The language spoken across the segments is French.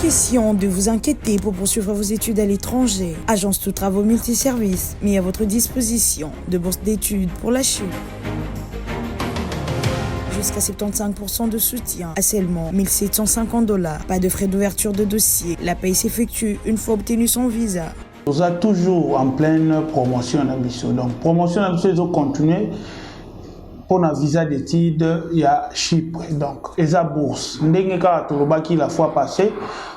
question de vous inquiéter pour poursuivre vos études à l'étranger. Agence Tout Travaux Multiservices met à votre disposition de bourses d'études pour la Chine. Jusqu'à 75% de soutien à seulement $1 750. Pas de frais d'ouverture de dossier. La paye s'effectue une fois obtenu son visa. Nous sommes toujours en pleine promotion à Bissau. Donc, promotion à Bissau, ils ont continué. Pour un visa d'études, il y a Chypre. Donc, et la bourse. Ndengeka Tolobaki la fois passée,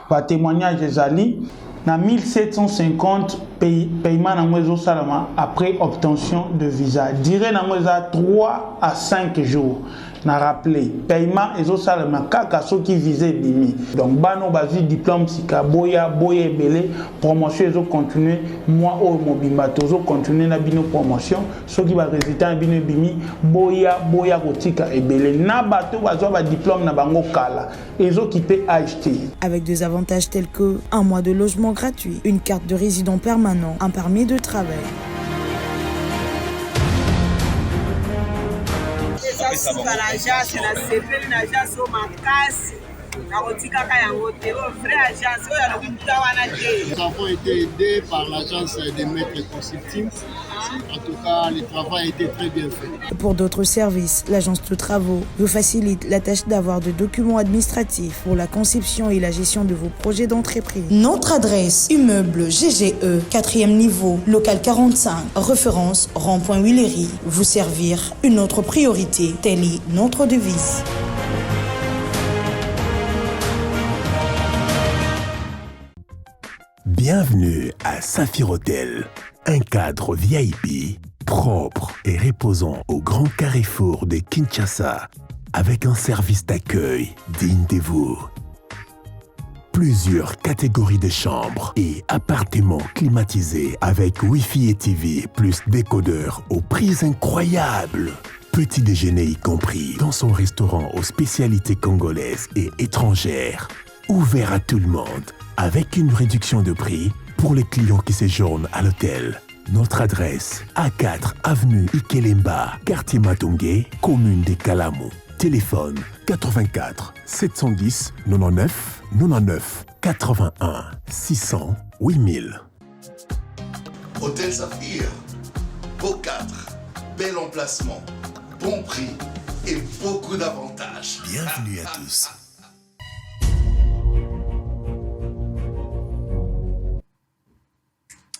par témoignage des alliés, dans 1750 paiements dans Salama après obtention de visa. Durée dans 3 à 5 jours. Na rappelé paiement et au salama kaka ceux qui visaient bimi. Donc bano bazi diplôme sika boya belé promotion ils ont continué moi au mobimba tozo continuer na bino promotion ceux qui va résultat bino bimi boya kotika et belé na bato bazo ba diplôme na bango kala ils ont qui peut acheter avec des avantages tels que un mois de logement gratuit, une carte de résident permanent, un permis de travail. Nous avons été aidés par l'agence des maîtres consulting. En tout cas, le travail a été très bien fait. Pour d'autres services, l'agence de travaux vous facilite la tâche d'avoir des documents administratifs pour la conception et la gestion de vos projets d'entreprise. Notre adresse, immeuble GGE, 4e niveau, local 45, référence rond-point Willery. Vous servir une autre priorité, telle est notre devise. Bienvenue à Saphir Hotel, un cadre VIP, propre et reposant au grand carrefour de Kinshasa, avec un service d'accueil digne de vous. Plusieurs catégories de chambres et appartements climatisés avec Wi-Fi et TV plus décodeur aux prix incroyables. Petit déjeuner y compris dans son restaurant aux spécialités congolaises et étrangères. Ouvert à tout le monde, avec une réduction de prix pour les clients qui séjournent à l'hôtel. Notre adresse, A4 avenue Ikelemba, quartier Matongé, commune de Kalamu. Téléphone 84 710 99 99 81 600 8000. Hôtel Saphir, beau cadre, bel emplacement, bon prix et beaucoup d'avantages. Bienvenue à tous.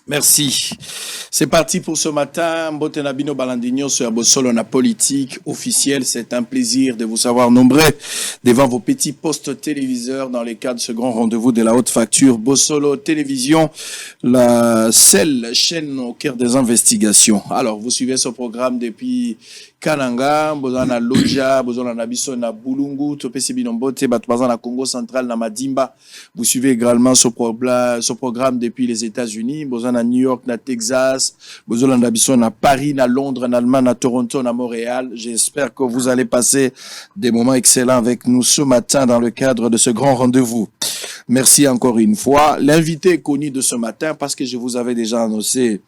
Merci. C'est parti pour ce matin. Mbotenabino Balandinho sur Bossolo na politique officielle. C'est un plaisir de vous savoir nombreux devant vos petits postes téléviseurs dans le cadre de ce grand rendez-vous de la haute facture. Bossolo Télévision, la seule chaîne au cœur des investigations. Alors, vous suivez ce programme depuis Kananga, Bozana Loja, Bozana Nabiso na Bulungu, Topesi Binombote, Batbazana Congo central na Madimba. Vous suivez également ce programme depuis les États-Unis, Bozana New York, na Texas, Bozana Nabiso na Paris, na Londres, na Allemagne, na Toronto, na Montréal. J'espère que vous allez passer des moments excellents avec nous ce matin dans le cadre de ce grand rendez-vous. Merci encore une fois. L'invité est connu de ce matin parce que je vous avais déjà annoncé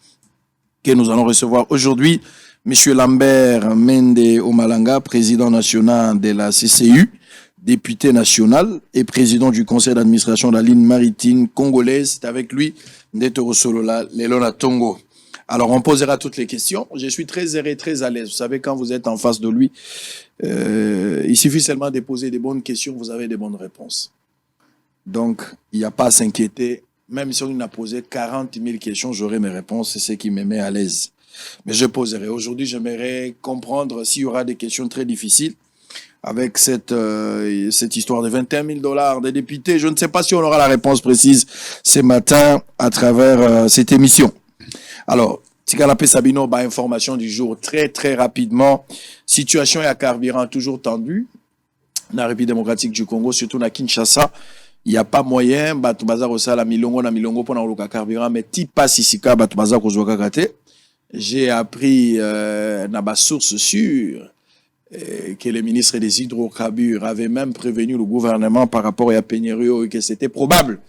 que nous allons recevoir aujourd'hui Monsieur Lambert Mende Omalanga, président national de la CCU, député national et président du conseil d'administration de la ligne maritime congolaise. C'est avec lui, Ndeto Solola, Lelona Tongo. Alors, on posera toutes les questions. Je suis très aéré, très à l'aise. Vous savez, quand vous êtes en face de lui, il suffit seulement de poser des bonnes questions, vous avez des bonnes réponses. Donc, il n'y a pas à s'inquiéter. Même si on a posé 40 000 questions, j'aurai mes réponses. C'est ce qui me met à l'aise. Mais je poserai. Aujourd'hui, j'aimerais comprendre s'il y aura des questions très difficiles avec cette histoire de $21 000 des députés. Je ne sais pas si on aura la réponse précise ce matin à travers cette émission. Alors, Tikalapé Sabino, information du jour très très rapidement. Situation à carburant toujours tendue dans la République démocratique du Congo, surtout à Kinshasa. Il n'y a pas moyen, Batoubaza Rosala Milongo na Milongo pour le carburant, mais Tipa Sisika Batoubaza Kozouaka Kate. J'ai appris dans ma source sûre que le ministre des hydrocarbures avait même prévenu le gouvernement par rapport à Peñerio et que c'était probable.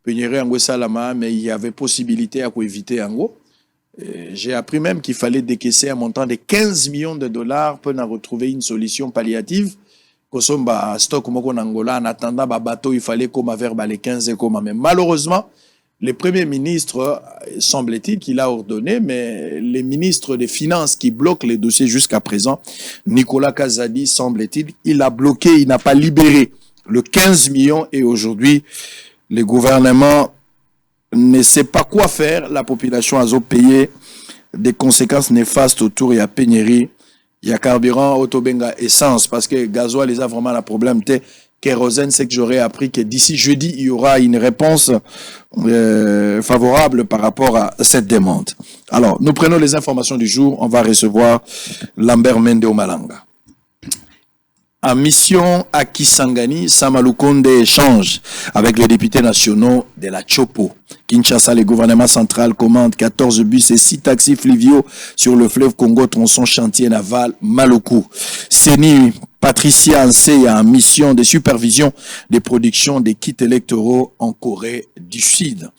Peñerio Ango Salama, mais il y avait possibilité à éviter Ango. J'ai appris même qu'il fallait décaisser un montant de $15 millions pour en retrouver une solution palliative Kosomba stock moko en Angola en attendant ba bateau il fallait comme vers les 15 et comme mais malheureusement le premier ministre semble-t-il qu'il a ordonné mais les ministres des finances qui bloquent les dossiers jusqu'à présent Nicolas Kazadi semble-t-il il a bloqué, il n'a pas libéré le 15 millions et aujourd'hui le gouvernement ne sait pas quoi faire, la population a payé des conséquences néfastes autour, il y a pénurie, il y a carburant, autobenga, essence, parce que gasoil, les a vraiment un problème. Kérosène, c'est que j'aurais appris que d'ici jeudi, il y aura une réponse favorable par rapport à cette demande. Alors, nous prenons les informations du jour, on va recevoir Lambert Mende Omalanga. En mission à Kisangani, Samalukonde échange avec les députés nationaux de la Chopo. Kinshasa, le gouvernement central commande 14 bus et 6 taxis fluviaux sur le fleuve Congo, tronçon chantier naval Maluku. CENI, Patricia Anseya en mission de supervision des productions des kits électoraux en Corée du Sud.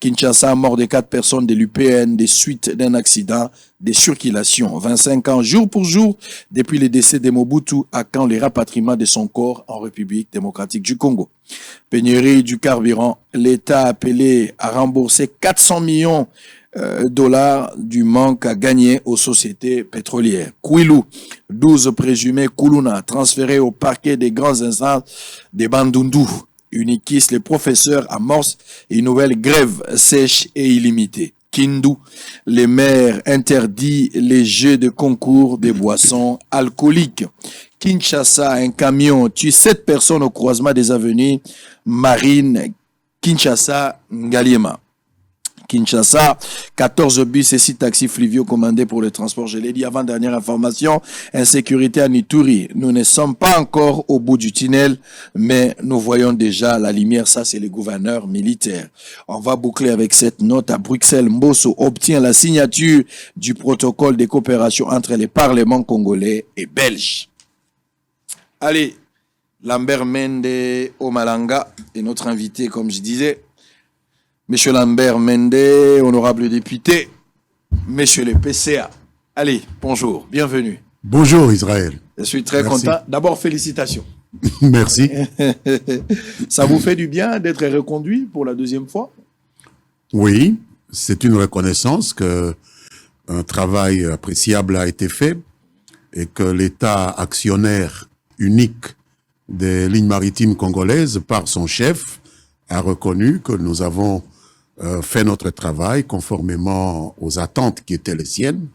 Kinshasa, mort de 4 personnes de l'UPN des suites d'un accident de circulation. 25 ans jour pour jour depuis le décès de Mobutu à quand le rapatriement de son corps en République démocratique du Congo. Pénurie du carburant, l'État a appelé à rembourser 400 millions dollars du manque à gagner aux sociétés pétrolières. Kwilu, 12 présumés Kuluna transférés au parquet des grandes instances de Bandundu. Unikis, les professeurs amorcent une nouvelle grève sèche et illimitée. Kindu, les maires interdit les jeux de concours des boissons alcooliques. Kinshasa, un camion tue 7 personnes au croisement des avenues Marine, Kinshasa, Ngaliema. Kinshasa, 14 bus et 6 taxis fluviaux commandés pour le transport. Je l'ai dit avant, dernière information, insécurité à Nituri. Nous ne sommes pas encore au bout du tunnel, mais nous voyons déjà la lumière. Ça, c'est les gouverneurs militaires. On va boucler avec cette note. À Bruxelles, Mbosso obtient la signature du protocole de coopération entre les parlements congolais et belges. Allez, Lambert Mende Omalanga est notre invité, comme je disais. Monsieur Lambert Mende, honorable député, monsieur le PCA. Allez, bonjour, bienvenue. Bonjour Israël. Je suis très content. D'abord, félicitations. Merci. Ça vous fait du bien d'être reconduit pour la deuxième fois? Oui, c'est une reconnaissance que un travail appréciable a été fait et que l'État actionnaire unique des lignes maritimes congolaises par son chef a reconnu que nous avons fait notre travail conformément aux attentes qui étaient les siennes.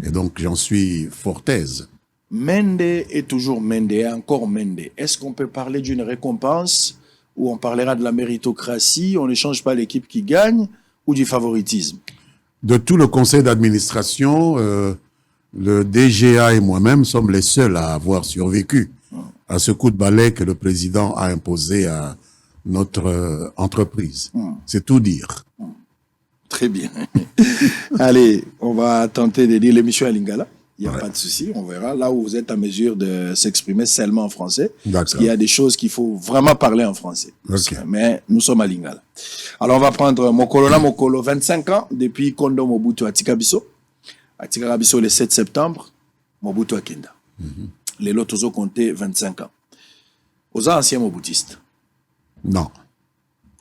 Et donc, j'en suis fort aise. Mende est toujours Mende, encore Mende. Est-ce qu'on peut parler d'une récompense ou on parlera de la méritocratie, on ne change pas l'équipe qui gagne ou du favoritisme? De tout le conseil d'administration, le DGA et moi-même sommes les seuls à avoir survécu à ce coup de balai que le président a imposé à notre entreprise. C'est tout dire. Très bien. Allez, on va tenter de dire l'émission à Lingala. Il n'y a pas de souci, on verra. Là où vous êtes à mesure de s'exprimer seulement en français. Parce qu'il y a des choses qu'il faut vraiment parler en français. Okay. Mais nous sommes à Lingala. Alors on va prendre Mokolo, 25 ans depuis Kondo Mobutu à Tikabiso. À Tikabiso le 7 septembre, Mobutu à Kenda. Les lots ont compté 25 ans. Aux anciens Mobutistes. Non.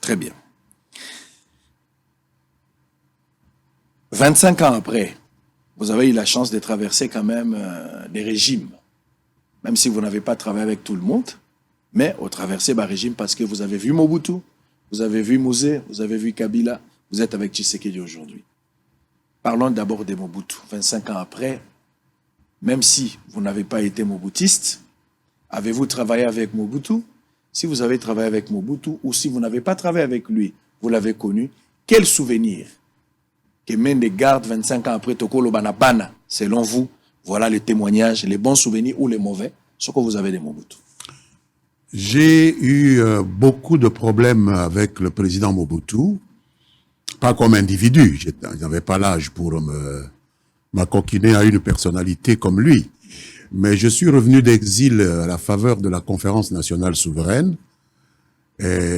Très bien. 25 ans après, vous avez eu la chance de traverser quand même des régimes. Même si vous n'avez pas travaillé avec tout le monde, mais au traverser des régimes parce que vous avez vu Mobutu, vous avez vu Mouzé, vous avez vu Kabila, vous êtes avec Tshisekedi aujourd'hui. Parlons d'abord de Mobutu. 25 ans après, même si vous n'avez pas été mobutiste, avez-vous travaillé avec Mobutu? Si vous avez travaillé avec Mobutu ou si vous n'avez pas travaillé avec lui, vous l'avez connu, quel souvenir que Mende garde 25 ans après Tokolo Banabana, selon vous, voilà les témoignages, les bons souvenirs ou les mauvais, ce que vous avez de Mobutu? J'ai eu beaucoup de problèmes avec le président Mobutu, pas comme individu, je n'avais pas l'âge pour m'acoquiner à une personnalité comme lui. Mais je suis revenu d'exil à la faveur de la conférence nationale souveraine.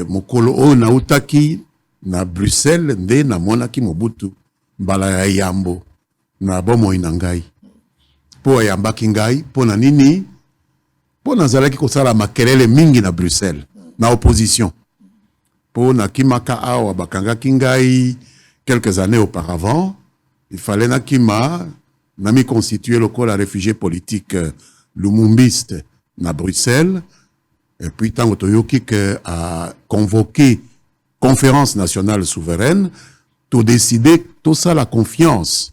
Mokolo na utaki na Bruxelles nde na monaki Mobutu mbala ya yambo na bomo inangai. Po yambaki ngai po na nini Pour nazalaki kosala makelele mingi na Bruxelles, na opposition. Pour nakimaka awa bakanga kingai quelques années auparavant, il fallait nakima nami constituer le corps la réfugié politique lumumbiste na Bruxelles. Et puis tant Toyoki a convoqué conférence nationale souveraine to décider tout ça la confiance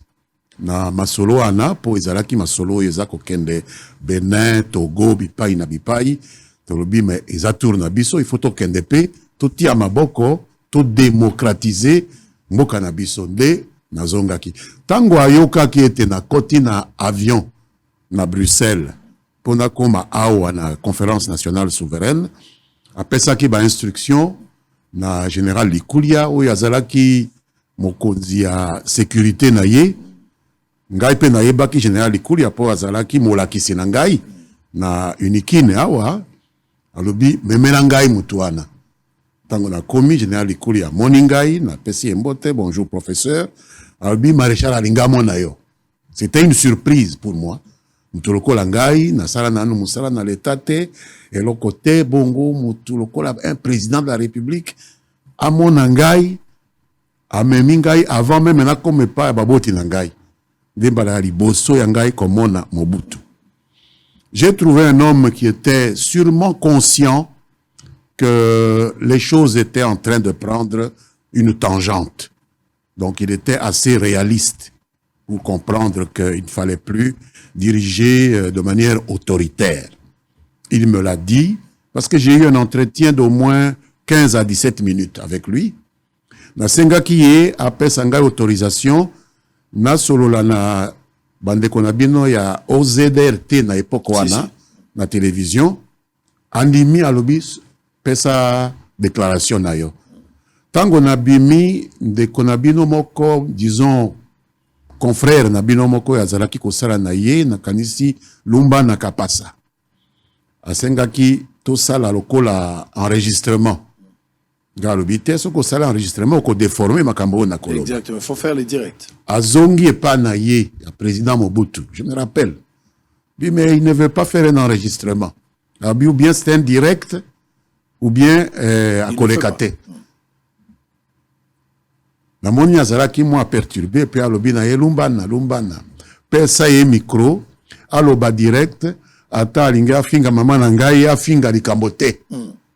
na masolo ana po ezalaki masolo ezako kende Benin, Togo, bipai na bipai to lobi mais ezatour na biso il faut to kende pe to tia maboko to démocratiser mboka na biso nde nazongaki tango ayoka ki ete na koti na avion na Bruxelles pona koma awa na conférence nationale souveraine apesaki ba instruction na général Likulia oyo azalaki mokonzi ya sécurité na ye ngai pe na yebaki général Likulia po azalaki molakisi na ngai na unikine awa alobi memela ngai mutu wana tango na komi général Likulia moni ngai na pesi embote bonjour professeur alobi maréchal alinga mona yo c'était une surprise pour moi mutu lokola ngai na sala nanu musala na l'état te eloko te bongo mutu lokola un président de la république amona ngai amemi ngai avant même na comme pas baboti na ngai dembala liboso ya ngai komona Mobutu. J'ai trouvé un homme qui était sûrement conscient que les choses étaient en train de prendre une tangente. Donc il était assez réaliste pour comprendre qu'il ne fallait plus diriger de manière autoritaire. Il me l'a dit parce que j'ai eu un entretien d'au moins 15 à 17 minutes avec lui. Na senga kiye après sanga autorisation na solola na bandeko na bino ya OZRT na époque wana na télévision andimi alobi pesa déclaration na yo tango na bimi ndeko na bino moko disons confrère na bino moko ya zalaki kosala na ye na kanisi lumba na kapasa asengaki to sala lokola enregistrement galobité ce que ça l'enregistrement ko déformer makambo na koloba. Exactement, il faut faire les directs. Azongi et pas naïe, le président Mobutu, je me rappelle. Lui, mais il ne veut pas faire un enregistrement. Ou bien c'est un direct, ou bien à Kolekate. La moni azala qui m'a perturbé, puis alobi na lumbana. Puis ça y est micro, aloba direct, ata alinga finga mama na ngai ya finga likambote.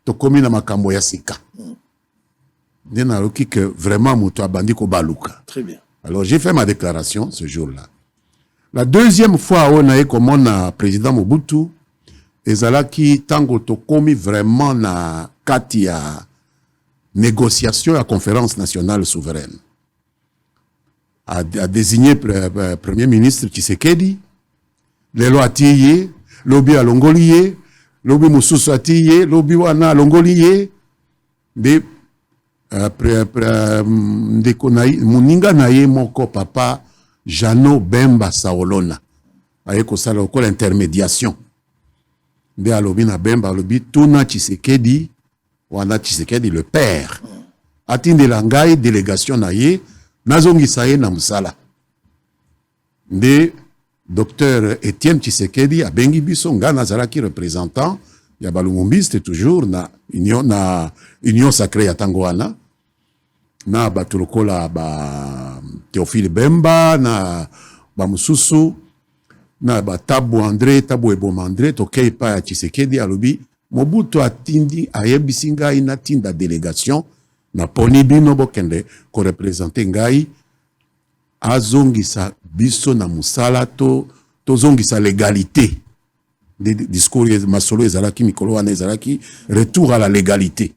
To komi na makambo ya sika. Que vraiment très bien. Alors j'ai fait ma déclaration ce jour-là. La deuxième fois on a eu comme on a président Mobutu ezalaki tango to komi vraiment na katia négociation à conférence nationale souveraine a désigné premier ministre Tshisekedi lelo atiye lobi alongoliye lobi mususu atiye lobi wana alongoliye de ndeko na muninga na ye moko papa Jano Bemba Saolona aye kosala lokola intermédiation nde alobi na Bemba alobi tuna Tshisekedi wana Tshisekedi le père atindela ngai délégation na ye nazongisa ye na musala nde docteur Étienne Tshisekedi abengi biso nga nazalaki représentant ya balumumbiste toujours na union sacrée ya tango wana na batulokola ba Théophile Bemba na ba mususu na ba Tabu Eboma André tokei pa ya Tshisekedi alobi Mobutu atindi ayebisi ngai na tinda délégation na poni bino bokende ko représenter ngai azongisa biso na musala to zongisa légalité des discours masolo ezalaki mikolo wana ezalaki retour à la légalité.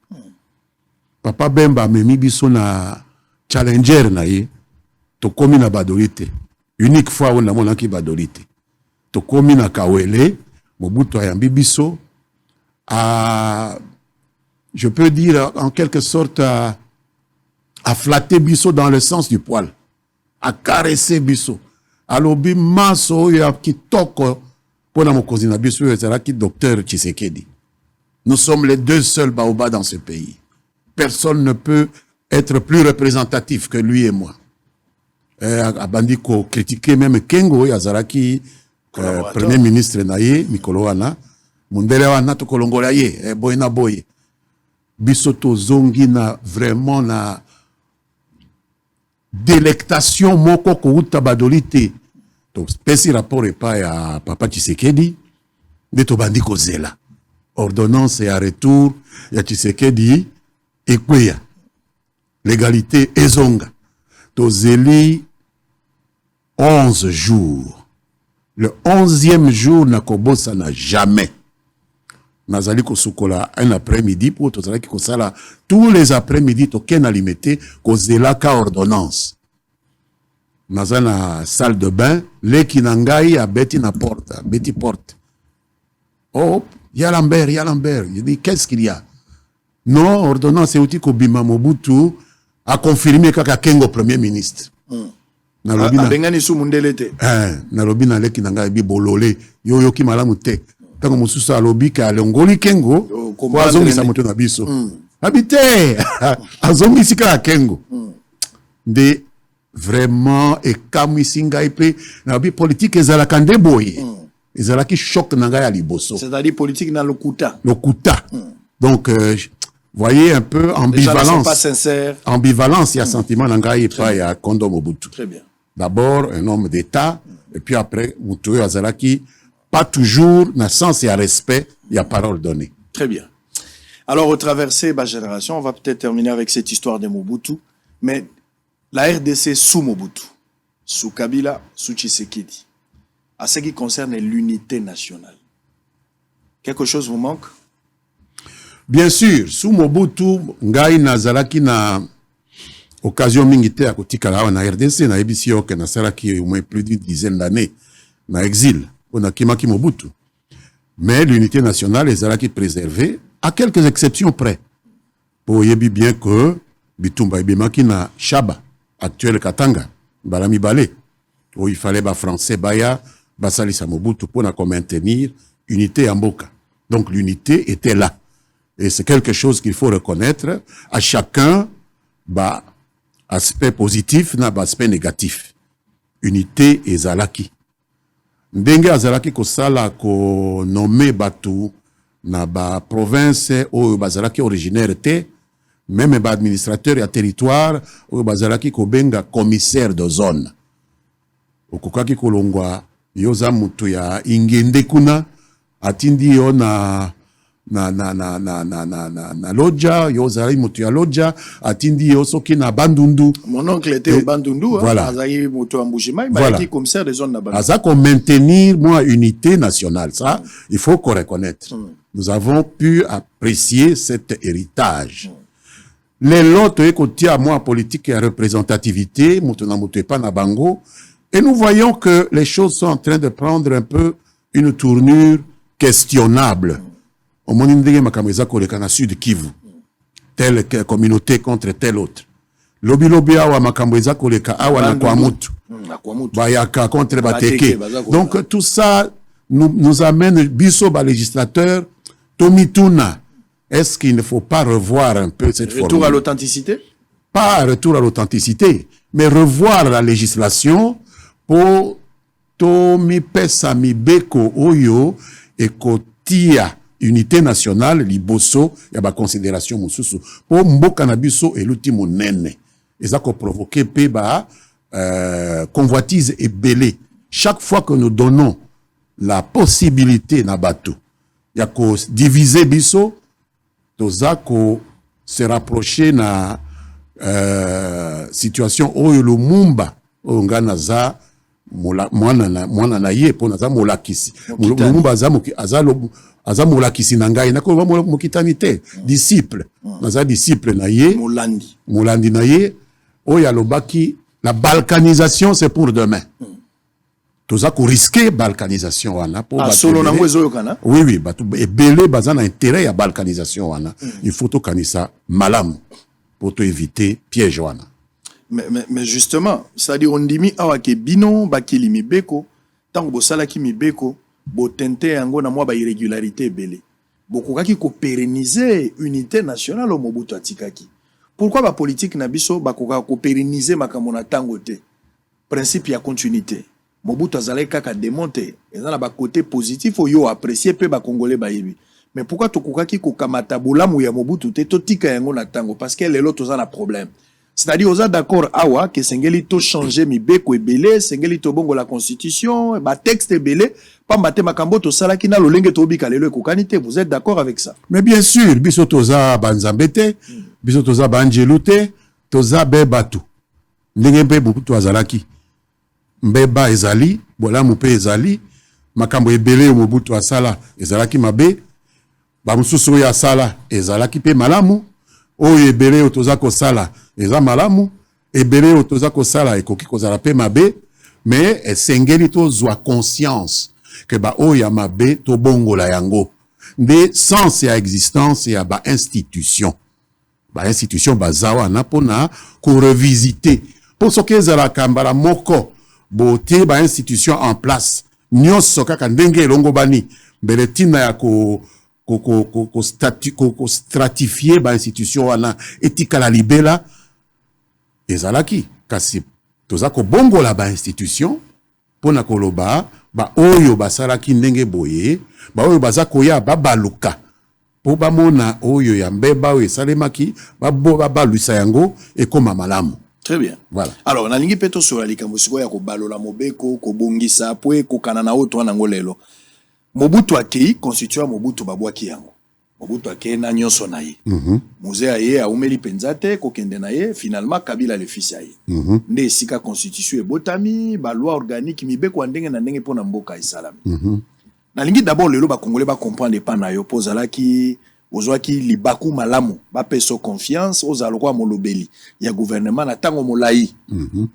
Papa Bemba memi biso na challenger na ye to komi na badolite unique fois on a monaki badolite to komi na Kawele Mobutu ayambi biso à je peux dire en quelque sorte à flatter biso dans le sens du poil à caresser biso alobi maso ya kitoko pona mokonzi na biso ezalaki docteur Tshisekedi. Nous sommes les deux seuls baobas dans ce pays. Personne ne peut être plus représentatif que lui et moi. Abandiko critiquer même Kengo Yazaraki, premier ministre naye Mikolo wana mundele wana tokolongola ye boye na boye biso tozongi na vraiment na délectation moko kouta badoli te topesi rapport epai ya papa Tshisekedi nde tobandi kozela ordonnance ya retour ya Tshisekedi ekweya légalité ezonga tozeli 11 jours. Le 11e jour, Nakobosa n'a jamais. Nazali kosukola un après-midi pour tout ça tous les après-midi token alimité kozela ka ordonnance. Nazana salle de bain, les kinangai a beti na porte, beti porte. Oh, ya Lambert. Il dit qu'est-ce qu'il y a? Non, ordonnance est Kobima Mobutu a confirmé kaka Kengo premier ministre. Bengani sou mundele te. Nalobi na leki nanga ebi bolole yo yoki malamu te. Tango mususu alobi ka longoli Kengo ko azongisa moto na biso. Habite azongisi ka Kengo. De vraiment ekamu singa ipe na bi politique ezalaka nde boye. Ezalaki choc nanga ya liboso. C'est-à-dire politique na lokuta. Donc voyez un peu ambivalence. Les gens ne sont pas sincères. Ambivalence, il y a sentiment n'engaye pas, il y a Kondo Mobutu. Très bien. D'abord, un homme d'État, et puis après, Moutoui Azalaki, pas toujours, dans le sens et à respect, il y a parole donnée. Très bien. Alors, au traversé ma génération, on va peut-être terminer avec cette histoire de Mobutu, mais la RDC sous Mobutu, sous Kabila, sous Tshisekedi, à ce qui concerne l'unité nationale. Quelque chose vous manque? Bien sûr, sous Mobutu, ngai nazalaki na occasion mingite à kotikala na RDC na ebisi oke na salaki au moins plus d'une dizaine d'années na exil on a kimaki Mobutu. Mais l'unité nationale est préservée à quelques exceptions près. Pour yebi bien que Bitumba ebimaki na Chaba, actuel Katanga, Balami Balé, où il fallait ba français baya basalisa Mobutu pour na maintenir unité en Mboka. Donc l'unité était là. Et c'est quelque chose qu'il faut reconnaître à chacun, bah, aspect positif, na aspect négatif. Unité et zalaki. Ndenge azalaki ko sala ko nommé batu na ba province ou bazalaki originaire te, même ba administrateur ya territoire ou bazalaki ko benga commissaire de zone. Okokaki kolongwa yoza mutu ya ingende kuna atindi yo na loja yozali mutu ya loja atindi yo soki na Bandundu. Mon oncle était au Bandundu, voilà. Azali mutu ambujima, voilà. Qui commissaire de zone na Bandundu. Azako maintenir moi unité nationale, ça il faut qu'on reconnaisse. Nous avons pu apprécier cet héritage. Les lots écoutent à moi politique et représentativité, mutu na mutu pas na bango, et nous voyons que les choses sont en train de prendre un peu une tournure questionnable. Au Monindé Makameza Koleka Sud Kivu, telle communauté contre telle autre. Lobi lobi awa Makameza Koleka awa na Kwamutu. Bayaka contre Bateke. Donc tout ça nous amène biso ba législateur Tomituna. Est-ce qu'il ne faut pas revoir un peu cette formule? Retour à l'authenticité? Pas retour à l'authenticité, mais revoir la législation pour Tomi Pesa Mibeko Oyo et Kotia unité nationale liboso ya ba considération mususu pour mboka na biso eluti monene ezako provoquer pe ba convoitise et belé chaque fois que nous donnons la possibilité na bato ya ko diviser biso tozako se rapprocher na situation oyo lumumba ngana za mwana na ye pona za molakisi lumumba aza molakisi na ngai nako mokitani te disciple naza disciple na ye molandi na ye oyo alobaki la balkanisation c'est pour demain toza ko risquer balkanisation wana pour solo na mwezo yokana oui batu ebele baza na intérêt ya balkanisation wana il faut to kanisa malamu pour to éviter piège wana. Mais justement, c'est-à-dire on dit awa ke bino bakili mibeko tango bosalaki mibeko botente yango na mwa ba irrégularité belé. Bokokaki ko pérenniser unité nationale au Mobutu atikaki. Pourquoi ba politique na biso bakoka ko pérenniser makambo na tango te? Principe ya continuité. Mobutu azalaki kaka démonter. Et dans le côté positif, yo apprécier pe ba Congolais bayebi. Mais pourquoi tokokaki kokamata bolamu ya Mobutu te totika yango na tango? Parce que les autres ont un problème. C'est-à-dire, on est d'accord awa que sengeli to changer mibeko ebele, sengeli to bongo la constitution, ba texte ebele, pa mbate makambo to sala ki na lolenge to bika lelo ekokanite. Vous êtes d'accord avec ça? Mais bien sûr, biso toza banzambete, biso toza banjelute, toza bebatu. Ndenge mpe Mobutu azalaki. Mbeba ezali, bolamu pe ezali, makambo ebele Mobutu asala ezalaki mabe, ba mususu ya sala ezalaki pe malamu, oyo ebele otoza ko sala eza malamu, ebele otoza ko sala ekoki kozala pe mabe, mais esengeli tozwa conscience que ba oyo ya mabe to bongola yango. Nde sens ya existence ya ba institution. Ba institution bazawa na pona ko revisiter. Pour ce que zala kambala moko bote ba institution en place. Nyonso kaka ndenge elongo bani beletina ya ko stratifier ba institution wana etikala libela ezalaki kasi toza ko bongola ba institution pona koloba ba oyo basalaki ndenge boye ba oyo baza koya babaluka po bamona oyo ya mbeba oyo esalemaki babaluisa yango ekoma malamu. Très bien. Voilà. Alors, na lingi peto sur la likambo siko ya ko balola mobeko ko bongisa po ko kanana oto na ngolelo. Mobutu akei constitue Mobutu babwaki yango. Mobutu akei na nyonso na ye. Muzea ye aumeli penzate ko kende na ye finalement Kabila le fils ya ye. Nde sika constitution e botami ba loi organique mibeko ndenge na ndenge pona mboka esalami. Na lingi d'abord lelo ba congolais ba comprendre pas na yo pozala ki ozwaki libaku malamu ba peso confiance ozalokwa molobeli ya gouvernement na tango molai.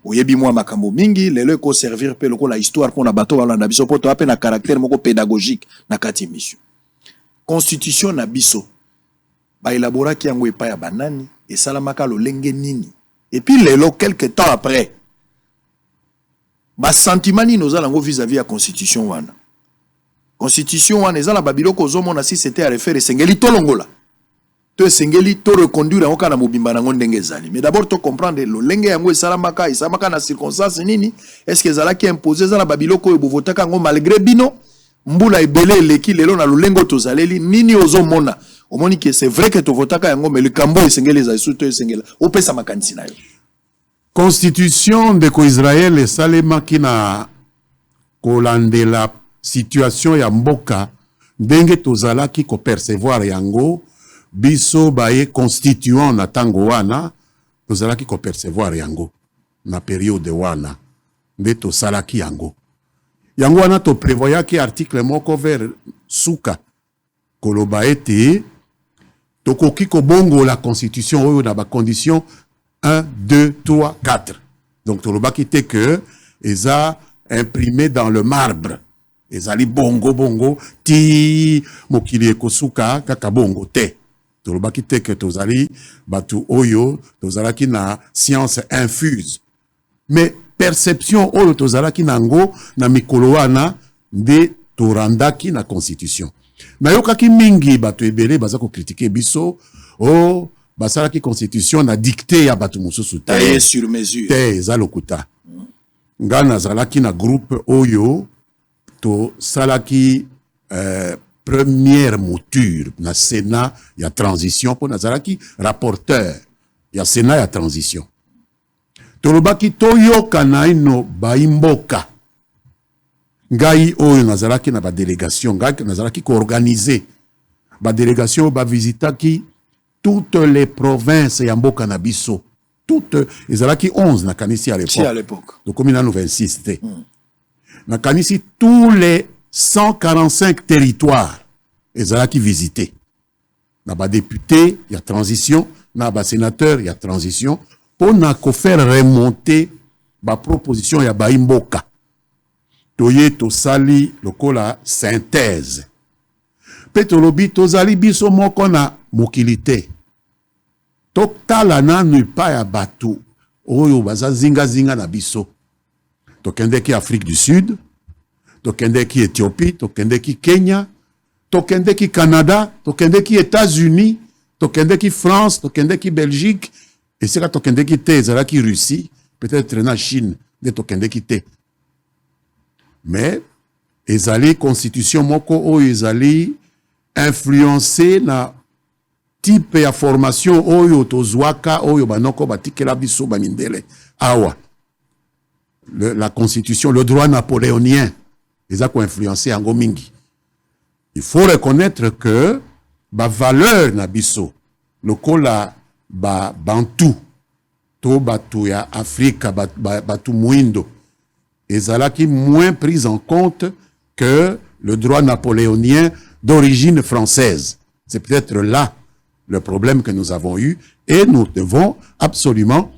Oyebi mwa makambo mingi lelo ko servir pe loko la histoire pona bato balanda biso poto ape na caractère moko pédagogique na kati mission. Constitution na biso ba élabora ki yango epa ya banani et salamaka lolenge nini. Et puis lelo quelque temps après ba sentiment ni nozala ngo vis-à-vis ya constitution wana. Constitution wana ezala babiloko zomona si c'était à refaire sengeli tolongola. To sengeli to reconduire en kana mobimba nango ndenge ezali. Mais d'abord to comprendre lo lenge yango esalamaka na circonstance nini? Est-ce que ezala ki imposer ezala babiloko yo bovotaka ngo malgré bino mbula ebele leki lelo na lulengo tozaleli nini ozomona? Omoni que c'est vrai que to votaka yango mais le kambo esengeli za suto esengela. Opesa makanisi na yo. Constitution de ko Israël esalemaki na kolandela situation ya mboka ndenge tozalaki ko percevoir yango biso baye constituant na tango wana tozalaki ko percevoir yango na période wana nde tosalaki yango wana to prévoyaki article moko vers suka koloba ete tokoki ko bongo la constitution oyo na ba condition 1 2 3 4 donc tolobaki te que eza imprimé dans le marbre. Ezali bongo ti mokili ekosuka kaka bongo te. Tolobaki te que tozali batu oyo tozalaki na science infuse. Mais perception oyo tozalaki nango na mikolo wana nde torandaki na constitution. Na yokaki mingi batu ebele baza ko critiquer biso basalaki constitution na dicté ya batu mususu te. Taillé sur mesure. Te ezalokuta. Nga nazalaki na groupe oyo to salaki première mouture na Sénat ya transition pour nazalaki rapporteur ya Sénat ya transition. Tolobaki toyoka na ino baimboka. Ngai oyo nazalaki na ba délégation, ngai nazalaki ko organiser ba délégation ba visitaki toutes les provinces ya mboka na biso. Toutes ezalaki 11 na kanisi à l'époque. Si à l'époque. Donc comme il y en a 26 té. Na kanisi tous les 145 territoires ezalaki visité. Na ba député, il y a transition, na ba sénateur, il y a transition pour na ko faire remonter ba proposition ya ba imboka. Toye to sali lokola synthèse. Petolobi tozali biso moko na mokilité. Tokala nanu pa ya batu oyo baza zinga na biso. Tokendeki Afrique du Sud, tokendeki Éthiopie, tokendeki Kenya, tokendeki Canada, tokendeki États-Unis, tokendeki France, tokendeki Belgique, et c'est là tokendeki te ezalaki Russie, peut-être na Chine, de tokendeki te. Mais ezali constitution moko oyo ezali influencé na type ya formation oyo tozwaka oyo banoko batikela biso bamindele awa. La constitution, le droit napoléonien, ils ont influencé en mingi. Il faut reconnaître que la valeur nabiso, le kola ba bantu, to batu ya Afrique, batu muindo, ezalaki moins pris en compte que le droit napoléonien d'origine française. C'est peut-être là le problème que nous avons eu et nous devons absolument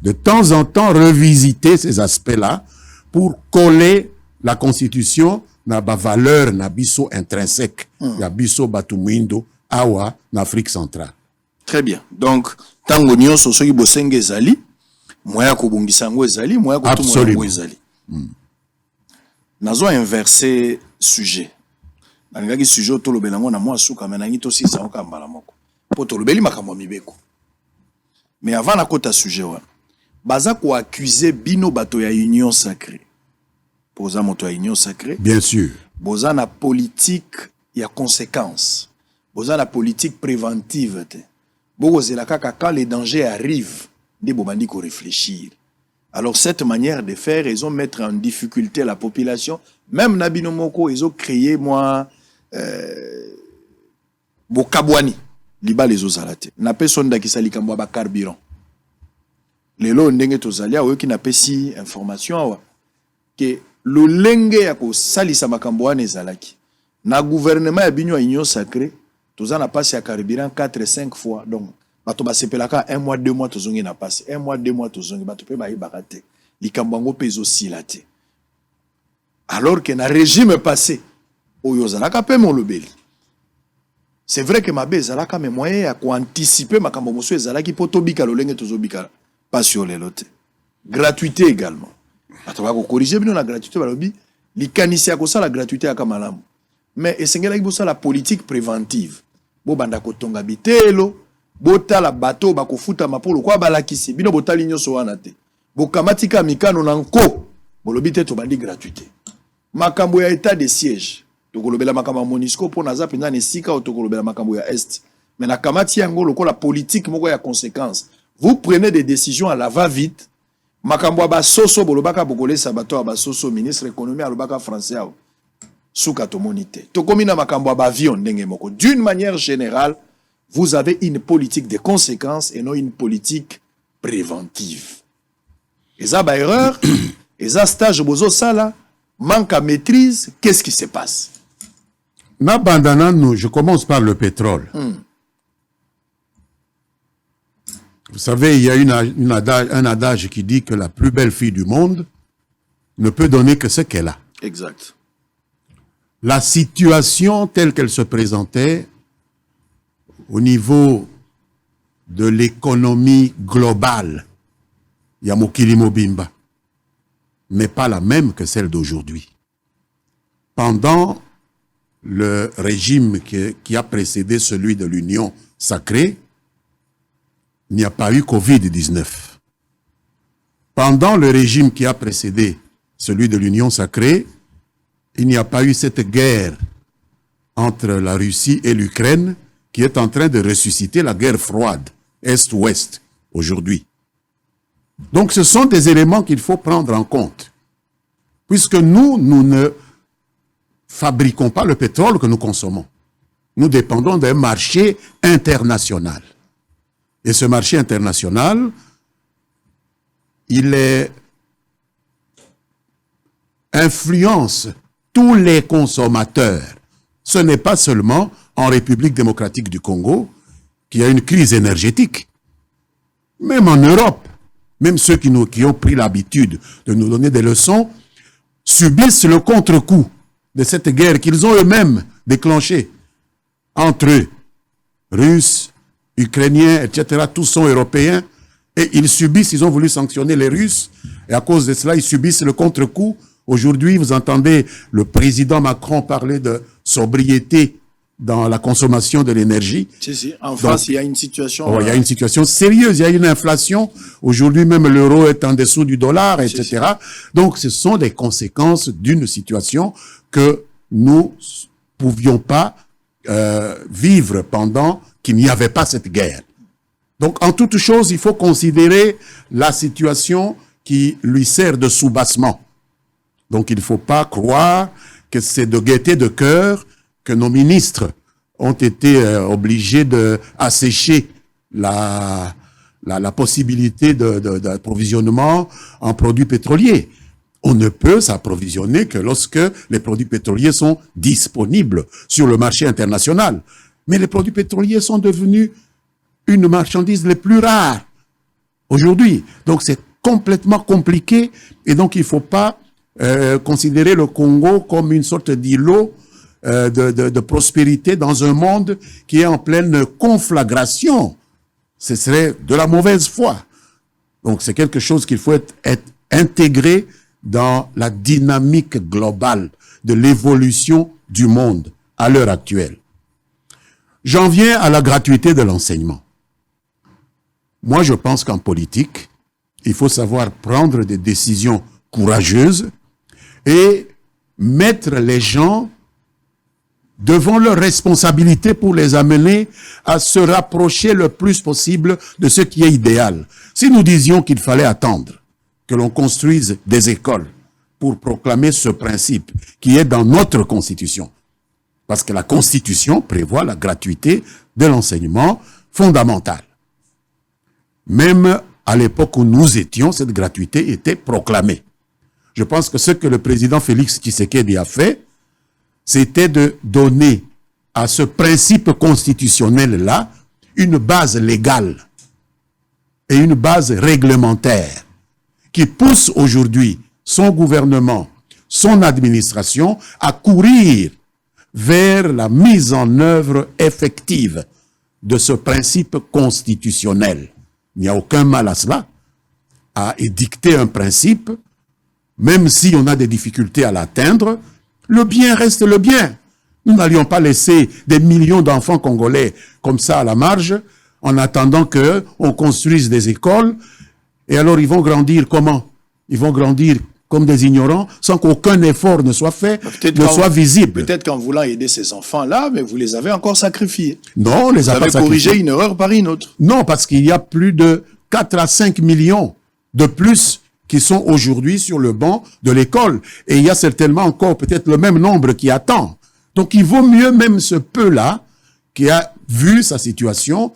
de temps en temps revisiter ces aspects-là pour coller la Constitution na ba valeur na biso intrinsèque, ya biso batu muindo awa na Afrique centrale. Très bien. Donc, tango nyonso soki bosenge ezali, moya kobungisa ngo ezali, moya kotuma ngo ezali. Nazo inverser sujet. Nangaki sujet to lobela ngo na mwa suka menangi to sisa ngo mbala moko. Po to lobeli makambo mibeko. Mais avant na kota sujet wana. Baza ko accuser bino bato ya union sacrée. Poza moto ya union sacrée. Bien sûr. Boza na politique ya conséquence. Boza na politique préventive te. Bozela kaka quand les dangers arrivent, des bobandi ko réfléchir. Alors cette manière de faire, ils ont mettre en difficulté la population. Même Nabino Moko, ils ont créé moi Bokabwani, liba les ozalate. Na personne qui sali kambo ba carburant. Lelo ndenge tozalia oyo ki na pesi information awa que le lenge ya ko salisa makambo wana ezalaki. Na gouvernement ya binyo union sacrée, tozana passe ya carburant 4-5 fois. Donc bato ba sepelaka 1 mois 2 mois tozongi na passe 1 mois 2 mois tozongi bato pe ba yebaka te likambo ngo pezo silate. Alors que na régime passé oyo zalaka pe mon lobeli. C'est vrai que ma bezalaka mais moyen ya ko anticiper makambo moso ezalaki poto bika lolenge tozobika pas sur les lotes. Gratuité également. Bato ba ko corriger bino na gratuité balobi likanisi ya ko sala gratuité ya kamalamu. Mais esengela ki la politique préventive. Bo banda ko tonga bitelo bota la bateau ba ko futa mapolo kwa balakisi bino botali nyoso wana te. Bo kamatika mikano na nko bolobi te to bandi gratuité. Makambo ya état de siège. Tokolobela makambo Monisco pour naza penda ne sika tokolobela makambo ya est. Mais na kamati yango loko la politique moko ya conséquence. Vous prenez des décisions à la va-vite. Makambo ba soso bolobaka bokolesa bateau ba soso ministre économie alobaka français. Souka tomonite. Tokomina makambo ba avion ndenge moko. D'une manière générale, vous avez une politique de conséquences et non une politique préventive. Et ça, bah, erreur, et ça, stage bozo sala, manque à maîtrise, qu'est-ce qui se passe? Je commence par le pétrole. Vous savez, il y a un adage qui dit que la plus belle fille du monde ne peut donner que ce qu'elle a. Exact. La situation telle qu'elle se présentait au niveau de l'économie globale, Yamokili Mobimba, n'est pas la même que celle d'aujourd'hui. Pendant le régime qui a précédé celui de l'Union sacrée, il n'y a pas eu Covid-19. Pendant le régime qui a précédé celui de l'Union sacrée, il n'y a pas eu cette guerre entre la Russie et l'Ukraine qui est en train de ressusciter la guerre froide, Est-Ouest, aujourd'hui. Donc ce sont des éléments qu'il faut prendre en compte. Puisque nous ne fabriquons pas le pétrole que nous consommons. Nous dépendons d'un marché international. Et ce marché international, il influence tous les consommateurs. Ce n'est pas seulement en République démocratique du Congo qu'il y a une crise énergétique. Même en Europe, même ceux qui ont pris l'habitude de nous donner des leçons, subissent le contre-coup de cette guerre qu'ils ont eux-mêmes déclenchée entre eux, Russes, Ukrainiens, etc. Tous sont européens et ils ont voulu sanctionner les Russes et à cause de cela, ils subissent le contre-coup. Aujourd'hui, vous entendez le président Macron parler de sobriété dans la consommation de l'énergie. Si. En France, il y a une situation... Il y a une situation sérieuse, il y a une inflation. Aujourd'hui, même l'euro est en dessous du dollar, etc. Donc, ce sont des conséquences d'une situation que nous pouvions pas vivre pendant qu'il n'y avait pas cette guerre. Donc, en toute chose, il faut considérer la situation qui lui sert de soubassement. Donc, il ne faut pas croire que c'est de gaieté de cœur que nos ministres ont été obligés d'assécher la possibilité d'approvisionnement en produits pétroliers. On ne peut s'approvisionner que lorsque les produits pétroliers sont disponibles sur le marché international. Mais les produits pétroliers sont devenus une marchandise les plus rares aujourd'hui. Donc c'est complètement compliqué et donc il ne faut pas considérer le Congo comme une sorte d'îlot de prospérité dans un monde qui est en pleine conflagration. Ce serait de la mauvaise foi. Donc c'est quelque chose qu'il faut être intégré dans la dynamique globale de l'évolution du monde à l'heure actuelle. J'en viens à la gratuité de l'enseignement. Moi, je pense qu'en politique, il faut savoir prendre des décisions courageuses et mettre les gens devant leurs responsabilités pour les amener à se rapprocher le plus possible de ce qui est idéal. Si nous disions qu'il fallait attendre que l'on construise des écoles pour proclamer ce principe qui est dans notre Constitution, parce que la Constitution prévoit la gratuité de l'enseignement fondamental. Même à l'époque où nous étions, cette gratuité était proclamée. Je pense que ce que le président Félix Tshisekedi a fait, c'était de donner à ce principe constitutionnel-là une base légale et une base réglementaire qui pousse aujourd'hui son gouvernement, son administration à courir vers la mise en œuvre effective de ce principe constitutionnel. Il n'y a aucun mal à cela, à édicter un principe, même si on a des difficultés à l'atteindre, le bien reste le bien. Nous n'allions pas laisser des millions d'enfants congolais comme ça à la marge, en attendant qu'on construise des écoles, et alors ils vont grandir comment? Ils vont grandir comme des ignorants, sans qu'aucun effort ne soit fait, soit visible. Peut-être qu'en voulant aider ces enfants-là, mais vous les avez encore sacrifiés. Non, on les a pas sacrifiés. Vous avez corrigé une erreur par une autre. Non, parce qu'il y a plus de 4 à 5 millions de plus qui sont aujourd'hui sur le banc de l'école. Et il y a certainement encore peut-être le même nombre qui attend. Donc il vaut mieux même ce peu-là, qui a vu sa situation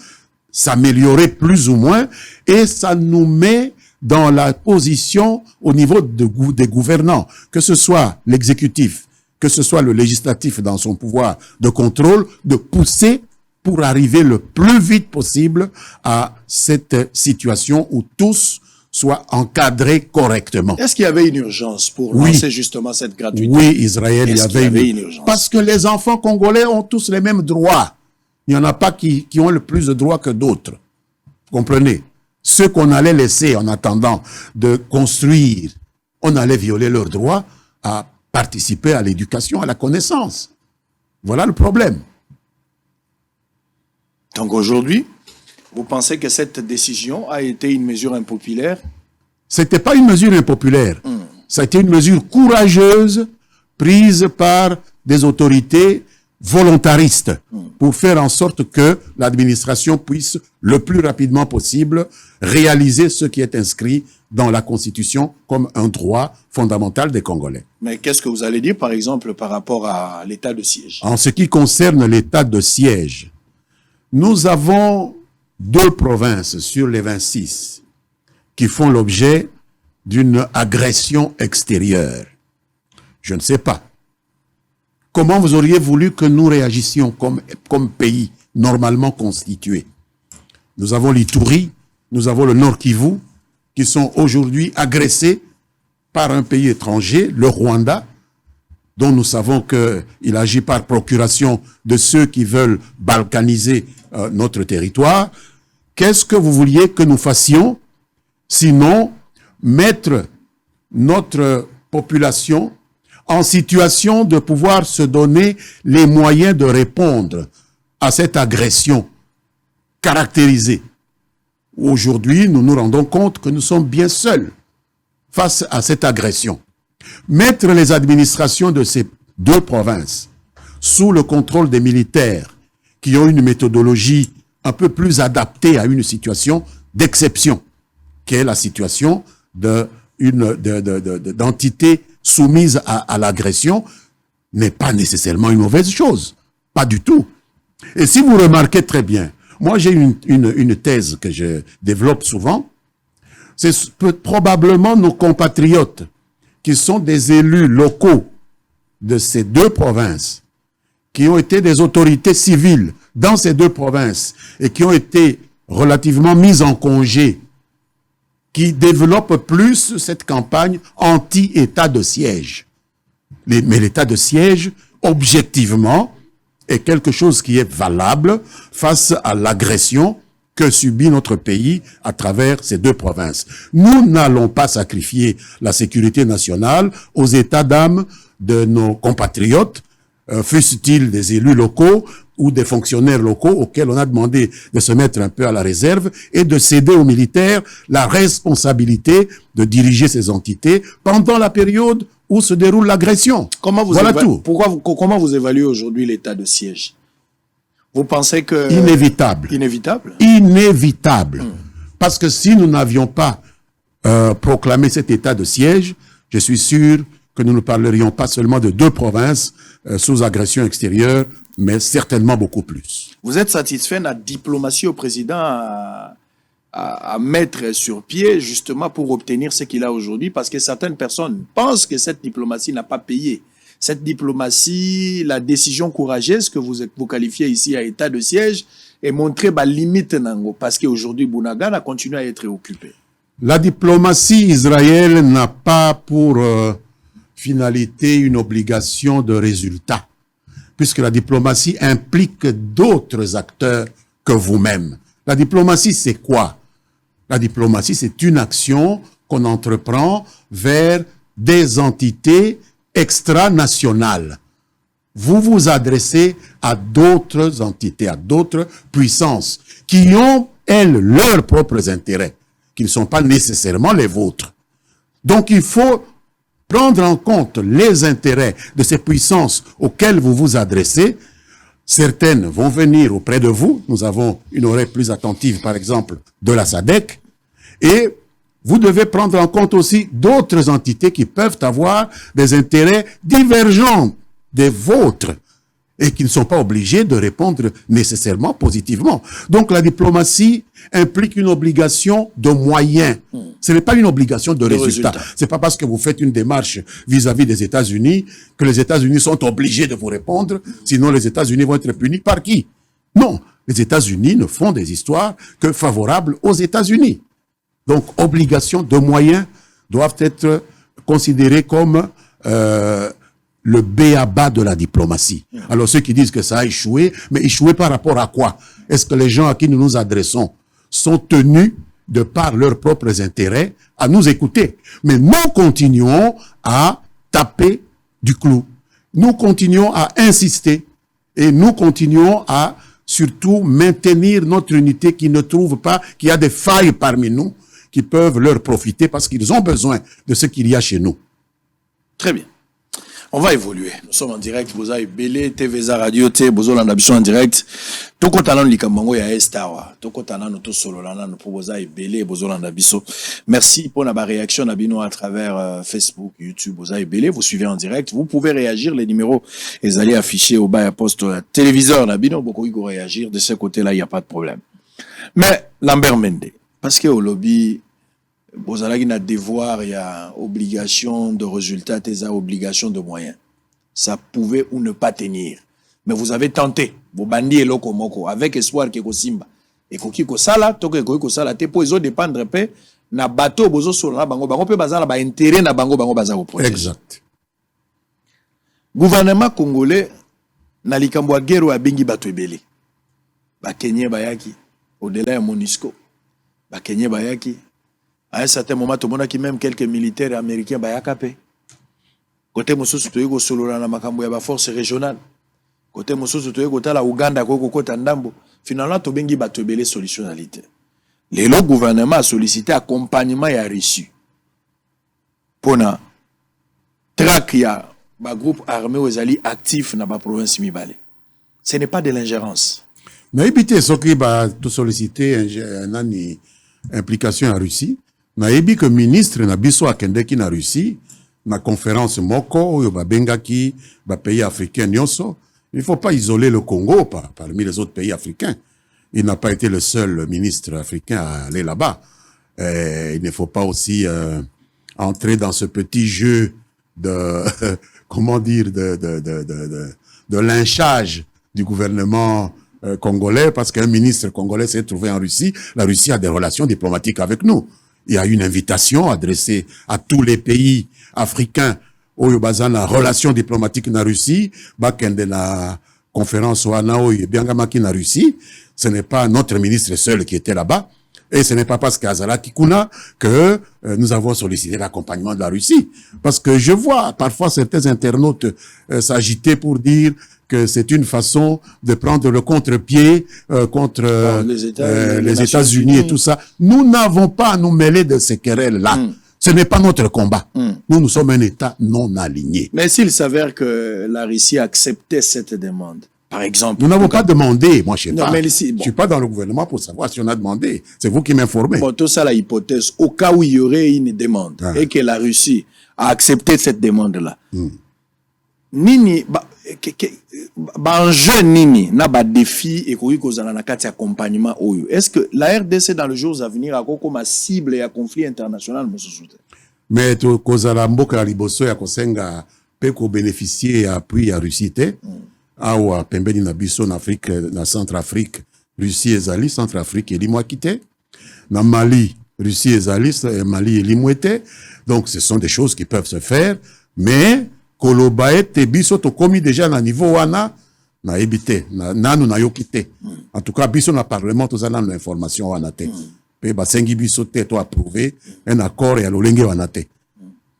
s'améliorer plus ou moins, et ça nous met dans la position au niveau des gouvernants, que ce soit l'exécutif, que ce soit le législatif dans son pouvoir de contrôle, de pousser pour arriver le plus vite possible à cette situation où tous soient encadrés correctement. Est-ce qu'il y avait une urgence pour lancer justement cette gratuité? Oui, Israël, il y avait une urgence. Parce que les enfants congolais ont tous les mêmes droits. Il n'y en a pas qui ont le plus de droits que d'autres. Vous comprenez? Ceux qu'on allait laisser en attendant de construire, on allait violer leur droit à participer à l'éducation, à la connaissance. Voilà le problème. Donc aujourd'hui, vous pensez que cette décision a été une mesure impopulaire? C'était pas une mesure impopulaire. Ça a été une mesure courageuse prise par des autorités volontaristes pour faire en sorte que l'administration puisse le plus rapidement possible réaliser ce qui est inscrit dans la Constitution comme un droit fondamental des Congolais. Mais qu'est-ce que vous allez dire, par exemple, par rapport à l'état de siège? En ce qui concerne l'état de siège, nous avons 2 provinces sur les 26 qui font l'objet d'une agression extérieure. Je ne sais pas. Comment vous auriez voulu que nous réagissions comme pays normalement constitué? Nous avons l'Ituri, nous avons le Nord Kivu, qui sont aujourd'hui agressés par un pays étranger, le Rwanda, dont nous savons qu'il agit par procuration de ceux qui veulent balkaniser notre territoire. Qu'est-ce que vous vouliez que nous fassions, sinon mettre notre population en situation de pouvoir se donner les moyens de répondre à cette agression caractérisée. Aujourd'hui, nous nous rendons compte que nous sommes bien seuls face à cette agression. Mettre les administrations de ces deux provinces sous le contrôle des militaires qui ont une méthodologie un peu plus adaptée à une situation d'exception, qui est la situation d'entité soumise à l'agression, n'est pas nécessairement une mauvaise chose. Pas du tout. Et si vous remarquez très bien, moi j'ai une thèse que je développe souvent, c'est probablement nos compatriotes qui sont des élus locaux de ces deux provinces, qui ont été des autorités civiles dans ces deux provinces et qui ont été relativement mis en congé, qui développent plus cette campagne anti-état de siège. Mais l'état de siège, objectivement, est quelque chose qui est valable face à l'agression que subit notre pays à travers ces deux provinces. Nous n'allons pas sacrifier la sécurité nationale aux états d'âme de nos compatriotes, fussent-ils des élus locaux ou des fonctionnaires locaux auxquels on a demandé de se mettre un peu à la réserve et de céder aux militaires la responsabilité de diriger ces entités pendant la période où se déroule l'agression. Voilà tout. Comment vous évaluez aujourd'hui l'état de siège? Vous pensez que... Inévitable. Inévitable? Inévitable. Parce que si nous n'avions pas proclamé cet état de siège, je suis sûr que nous ne parlerions pas seulement de deux provinces sous agression extérieure, mais certainement beaucoup plus. Vous êtes satisfait de la diplomatie au président à mettre sur pied justement pour obtenir ce qu'il a aujourd'hui? Parce que certaines personnes pensent que cette diplomatie n'a pas payé. Cette diplomatie, la décision courageuse que vous qualifiez ici à état de siège, est montrée par limite nango, parce qu'aujourd'hui Bunagana a continué à être occupé. La diplomatie israélienne n'a pas pour finalité une obligation de résultat, puisque la diplomatie implique d'autres acteurs que vous-même. La diplomatie, c'est quoi? La diplomatie, c'est une action qu'on entreprend vers des entités extranationales. Vous vous adressez à d'autres entités, à d'autres puissances qui ont, elles, leurs propres intérêts, qui ne sont pas nécessairement les vôtres. Donc, il faut prendre en compte les intérêts de ces puissances auxquelles vous vous adressez. Certaines vont venir auprès de vous. Nous avons une oreille plus attentive, par exemple, de la SADC. Et vous devez prendre en compte aussi d'autres entités qui peuvent avoir des intérêts divergents des vôtres et qui ne sont pas obligés de répondre nécessairement positivement. Donc la diplomatie implique une obligation de moyens. Ce n'est pas une obligation de résultat. C'est pas parce que vous faites une démarche vis-à-vis des États-Unis que les États-Unis sont obligés de vous répondre, sinon les États-Unis vont être punis par qui? Non, les États-Unis ne font des histoires que favorables aux États-Unis. Donc, obligations de moyens doivent être considérées comme le b.a.-ba de la diplomatie. Alors, ceux qui disent que ça a échoué, mais échoué par rapport à quoi? Est-ce que les gens à qui nous nous adressons sont tenus, de par leurs propres intérêts, à nous écouter? Mais nous continuons à taper du clou. Nous continuons à insister et nous continuons à surtout maintenir notre unité qui ne trouve pas qu'il y a des failles parmi nous qui peuvent leur profiter parce qu'ils ont besoin de ce qu'il y a chez nous. Très bien. On va évoluer. Nous sommes en direct. Vous avez Belé, TVza Radio, Bozo l'ambition en direct. Toko talon likambango ya estawa. Toko talon no to solo lana no pour Belé, Bozo l'ambition. Merci pour la réaction d'Abino à travers Facebook, YouTube, Bozo Belé. Vous suivez en direct. Vous pouvez réagir. Les numéros, ils allaient afficher au bas à poste téléviseur d'Abino. Beaucoup ils réagir. De ce côté-là, il n'y a pas de problème. Mais Lambert Mende, parce que au lobby, vous avez un devoir, il y a obligation de résultat, il y a obligation de moyens. Ça pouvait ou ne pas tenir. Mais vous avez tenté. Vous bandiez loko moko avec espoir que Simba. Et que ko sala, to que ko sala te po izo dépendre pe na bateau bozo sur na bango bango pe bazala ba intérêt na bango bango baza ko protéger. Exact. Gouvernement congolais na likambo ya guerre ya bengi bato ebele. Ba Kenya bayaki au-delà ya MONUSCO. Ba Kenya bayaki. À un certain moment, tout le monde a même quelques militaires américains bayaka pe. Côté mosusu toyé ko solola na makambo ya ba force régionale. Côté mosusu toyé ko tala Uganda ko kota ndambo. Finalement to bengi bato belé solutionnalité. Le gouvernement a sollicité accompagnement ya Russie. Pona traque ya ba groupe armé aux alliés actifs na ba province mibale. Ce n'est pas de l'ingérence. Mais éviter ce qui va tout solliciter une implication en Russie. Na yebi que ministre na biso akendeki na Russie na conférence moko yo ba bengaki ba pays africains nyonso. Il faut pas isoler le Congo parmi les autres pays africains. Il n'a pas été le seul ministre africain à aller là-bas. Il ne faut pas aussi entrer dans ce petit jeu de comment dire de lynchage du gouvernement congolais parce qu'un ministre congolais s'est trouvé en Russie. La Russie a des relations diplomatiques avec nous. Il y a une invitation adressée à tous les pays africains où il y a une relation diplomatique na Russie, bakende la conférence wana oyo biangamaki na Russie. Ce n'est pas notre ministre seul qui était là-bas. Et ce n'est pas parce qu'Azala Kikuna que nous avons sollicité l'accompagnement de la Russie. Parce que je vois parfois certains internautes s'agiter pour dire que c'est une façon de prendre le contre-pied contre les États-Unis et tout ça. Nous n'avons pas à nous mêler de ces querelles-là. Ce n'est pas notre combat. Nous sommes un État non aligné. Mais s'il s'avère que la Russie acceptait cette demande, par exemple... Nous n'avons pas demandé, moi je sais pas. Mais Je suis pas dans le gouvernement pour savoir si on a demandé. C'est vous qui m'informez. Bon, tout ça, la hypothèse, au cas où il y aurait une demande et que la Russie a accepté cette demande-là, nini, enjeu nini, na ba défi et koui kozana na kati accompagnement oyo. Est-ce que la RDC dans les jours à venir a comme cible et à conflit international mosusute? Mais to kozala mboka liboso ya kosenga pe ko bénéficier appui à Russie te. Awa pembeni na biso na Afrique na Centrafrique Russie ezali Centrafrique elimwa kite na Mali Russie ezali Mali elimwa te. Donc ce sont des choses qui peuvent se faire mais koloba ete biso to komi déjà na niveau wana na ebité nanu na yokite. En tout cas biso na parlement to zana l'information wana te pe basengi biso te to approuver un accord et alolenge wana te.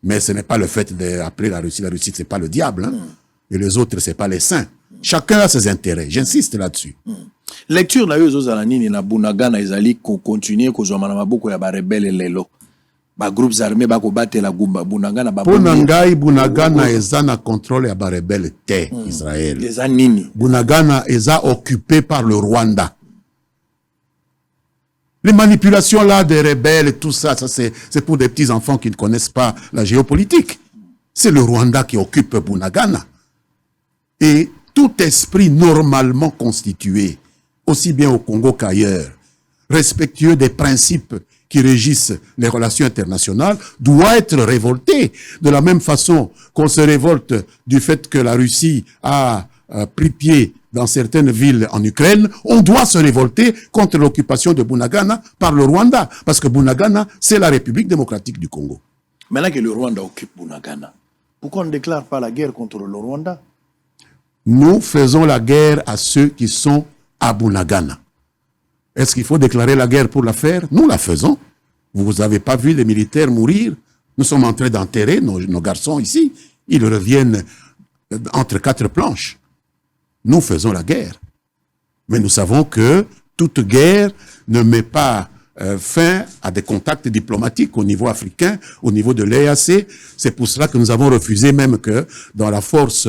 Mais ce n'est pas le fait d'appeler la Russie c'est pas le diable hein? Et les autres c'est pas les saints. Chacun a ses intérêts, j'insiste là-dessus. Lecture na yo zozala nini na Bunagana ezali ko continuer ko zoma na maboko ya ba rebelle lelo. Ba groupes armés ba ko batela gumba Bunagana ba Bunagana eza na contrôle ya ba rebelle te Israël. Eza nini? Bunagana eza occupé par le Rwanda. Les manipulations là des rebelles, tout ça, c'est pour des petits enfants qui ne connaissent pas la géopolitique. C'est le Rwanda qui occupe Bunagana. Et tout esprit normalement constitué, aussi bien au Congo qu'ailleurs, respectueux des principes qui régissent les relations internationales, doit être révolté. De la même façon qu'on se révolte du fait que la Russie a pris pied dans certaines villes en Ukraine, on doit se révolter contre l'occupation de Bunagana par le Rwanda. Parce que Bunagana, c'est la République démocratique du Congo. Maintenant que le Rwanda occupe Bunagana, pourquoi on ne déclare pas la guerre contre le Rwanda? Nous faisons la guerre à ceux qui sont à Bunagana. Est-ce qu'il faut déclarer la guerre pour la faire? Nous la faisons. Vous n'avez pas vu les militaires mourir? Nous sommes en train d'enterrer nos garçons ici. Ils reviennent entre quatre planches. Nous faisons la guerre. Mais nous savons que toute guerre ne met pas fin à des contacts diplomatiques au niveau africain, au niveau de l'EAC. C'est pour cela que nous avons refusé même que dans la force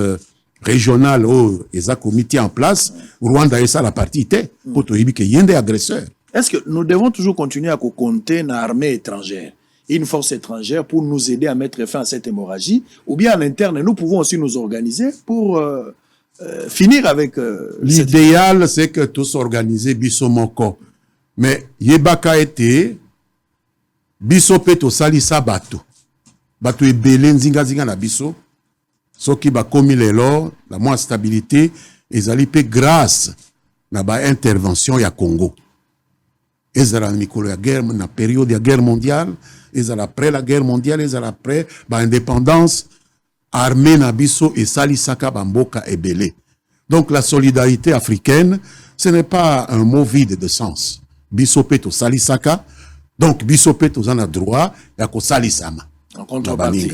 régionale où ils ont comité en place, Rwanda et ça la partie était pour qu'il y ait des agresseurs. Est-ce que nous devons toujours continuer à compter une armée étrangère, une force étrangère pour nous aider à mettre fin à cette hémorragie, ou bien à l'interne, nous pouvons aussi nous organiser pour finir avec... L'idéal, c'est que tous s'organiser bisomoko. Mais yebaka été biso peto salisa bato. Bato ebele nzinga zinga na biso. Soki ba komi lelo, la moins stabilité, ezali pe grâce na ba intervention ya Congo. Ezala mikolo ya guerre, na période ya guerre mondiale, ezala après la guerre mondiale, ezala après ba indépendance, armée na biso et salisaka bamboka ebele. Donc la solidarité africaine, ce n'est pas un mot vide de sens. Biso peto salisaka, donc biso peto zana droit ya ko salisama. En contrepartie.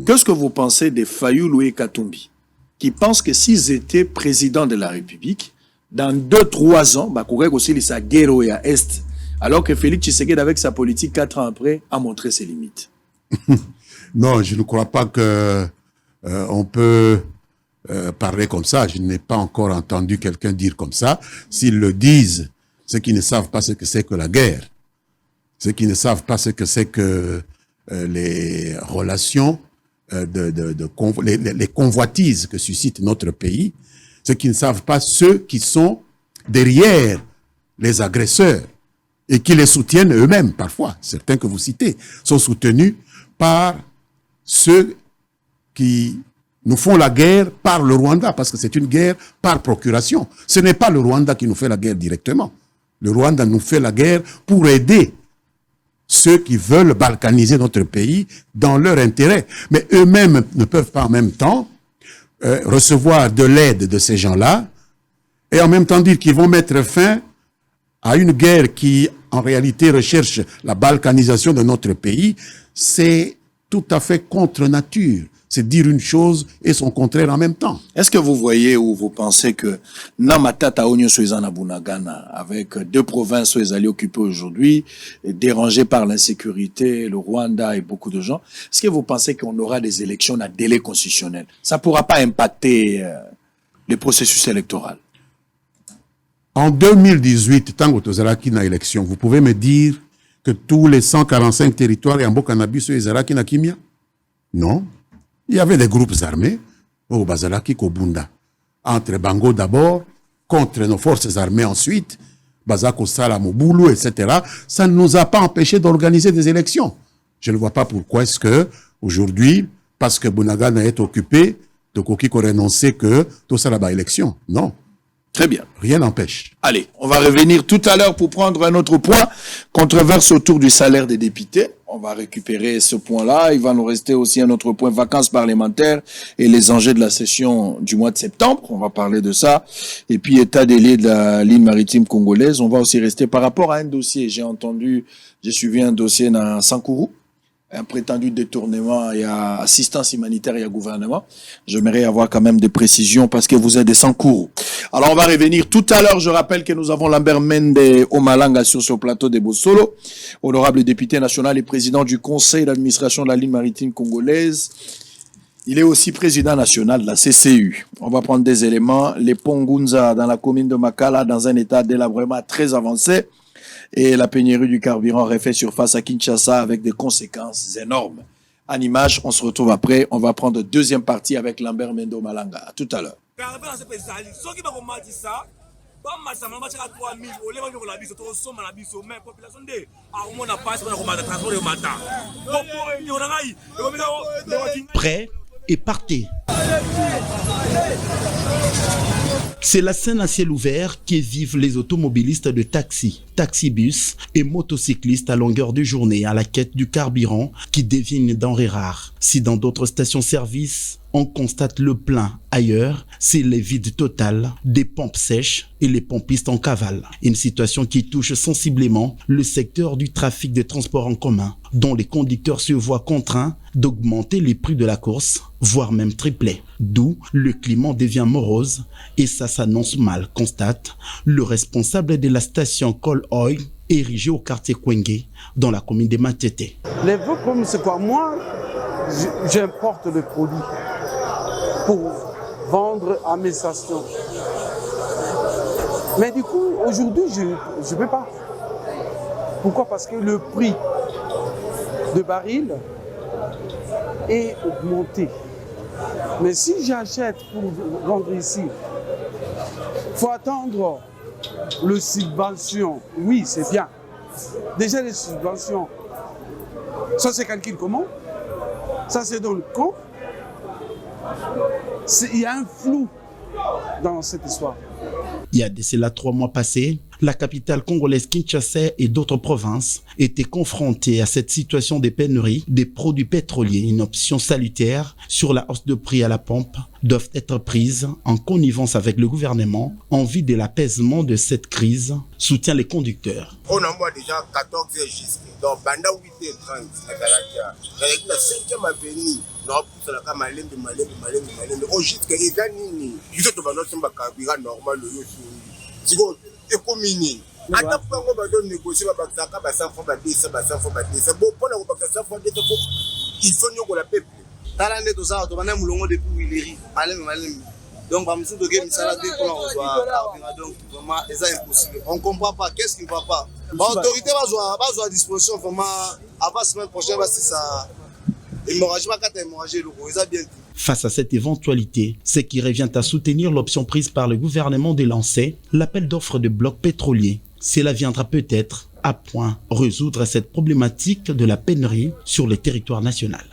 Qu'est-ce que vous pensez des Fayulu et Katumbi, qui pensent que s'ils étaient présidents de la République, dans 2-3 ans, bah, courir aussi les guerre à Est, alors que Félix Tshisekedi, avec sa politique 4 ans après, a montré ses limites? Non, je ne crois pas que on peut parler comme ça. Je n'ai pas encore entendu quelqu'un dire comme ça. S'ils le disent, ceux qui ne savent pas ce que c'est que la guerre, ceux qui ne savent pas ce que c'est que les relations, les convoitises que suscite notre pays, ceux qui ne savent pas ceux qui sont derrière les agresseurs et qui les soutiennent eux-mêmes parfois. Certains que vous citez sont soutenus par ceux qui nous font la guerre par le Rwanda, parce que c'est une guerre par procuration. Ce n'est pas le Rwanda qui nous fait la guerre directement. Le Rwanda nous fait la guerre pour aider ceux qui veulent balkaniser notre pays dans leur intérêt. Mais eux-mêmes ne peuvent pas en même temps recevoir de l'aide de ces gens-là et en même temps dire qu'ils vont mettre fin à une guerre qui, en réalité, recherche la balkanisation de notre pays. C'est tout à fait contre nature. C'est dire une chose et son contraire en même temps. Est-ce que vous voyez ou vous pensez que Namatata Onyo Soizana Bunagana, avec 2 provinces occupées aujourd'hui, dérangées par l'insécurité, le Rwanda et beaucoup de gens, est-ce que vous pensez qu'on aura des élections à délai constitutionnel? Ça ne pourra pas impacter le processus électoral? En 2018, tant que Tozalaki na élection, vous pouvez me dire que tous les 145 territoires et en Bokanabi sont Zalaki na Kimia? Non. Il y avait des groupes armés au Bazalaki Kobunda. Entre Bango d'abord, contre nos forces armées ensuite, Bazako Salamobulu, etc. Ça ne nous a pas empêché d'organiser des élections. Je ne vois pas pourquoi est-ce que, aujourd'hui, parce que Bunagana est occupé, de Koki qu'on renonçait que tout ça là-bas élection. Non. Très bien. Rien n'empêche. Allez, on va revenir tout à l'heure pour prendre un autre point. Controverse autour du salaire des députés. On va récupérer ce point-là. Il va nous rester aussi un autre point, vacances parlementaires et les enjeux de la session du mois de septembre. On va parler de ça. Et puis, état des lieux de la ligne maritime congolaise. On va aussi rester par rapport à un dossier. J'ai suivi un dossier dans Sankourou. Un prétendu détournement et assistance humanitaire et à gouvernement. J'aimerais avoir quand même des précisions parce que vous êtes des Sankourou. Alors, on va revenir tout à l'heure. Je rappelle que nous avons Lambert Mende Omalanga sur ce plateau de Bossolo, honorable député national et président du conseil d'administration de la ligne maritime congolaise. Il est aussi président national de la CCU. On va prendre des éléments. Les ponts Ngunza dans la commune de Makala dans un état d'élabrement très avancé. Et la pénurie du carburant refait surface à Kinshasa avec des conséquences énormes. En image, on se retrouve après. On va prendre deuxième partie avec Lambert Mendo Malanga. À tout à l'heure. Prêt et partez. C'est la scène à ciel ouvert que vivent les automobilistes de taxi, taxibus et motocyclistes à longueur de journée à la quête du carburant qui devient une denrée rare. Si dans d'autres stations-service, on constate le plein ailleurs, c'est le vide total des pompes sèches et les pompistes en cavale. Une situation qui touche sensiblement le secteur du trafic de transport en commun, dont les conducteurs se voient contraints d'augmenter les prix de la course, voire même tripler. D'où le climat devient morose et ça s'annonce mal, constate le responsable de la station Col Oil érigée au quartier Kwenge dans la commune de Matete. Les vrais problèmes, c'est quoi? Moi, j'importe le produit pour vendre à mes stations. Mais du coup, aujourd'hui, je ne peux pas. Pourquoi? Parce que le prix de baril est augmenté. Mais si j'achète pour vendre ici, il faut attendre le subvention. Oui, c'est bien. Déjà les subventions, ça se calcule comment? Ça c'est dans le compte. Il y a un flou dans cette histoire. Il y a de cela 3 mois passés, La capitale congolaise Kinshasa et d'autres provinces étaient confrontées à cette situation des pénuries des produits pétroliers. Une option salutaire sur la hausse de prix à la pompe doivent être prises en connivence avec le gouvernement en vue de l'apaisement de cette crise, soutient les conducteurs. On a moi déjà 14 heures jusqu'à donc pendant 8h30 la 5e avenue non pour la malem au jusqu'à Ezanini ils ont demandé si ma carburant normal le si go économie ata pango ba don négocier ba bakaka ba 100 francs ba 200 bon pour la ba 100 francs il faut nous la peuple talande to ça to bana mulongo depuis Wileri malem donc ba musu doge misala de pour on soit carburant donc vraiment c'est impossible on comprend pas qu'est-ce qui va pas l'autorité va à disposition vraiment avant semaine prochaine c'est ça hémorragie pas quand hémorragie le ça bien. Face à cette éventualité, ce qui revient à soutenir l'option prise par le gouvernement de lancer l'appel d'offres de blocs pétroliers. Cela viendra peut-être à point résoudre cette problématique de la pénurie sur le territoire national.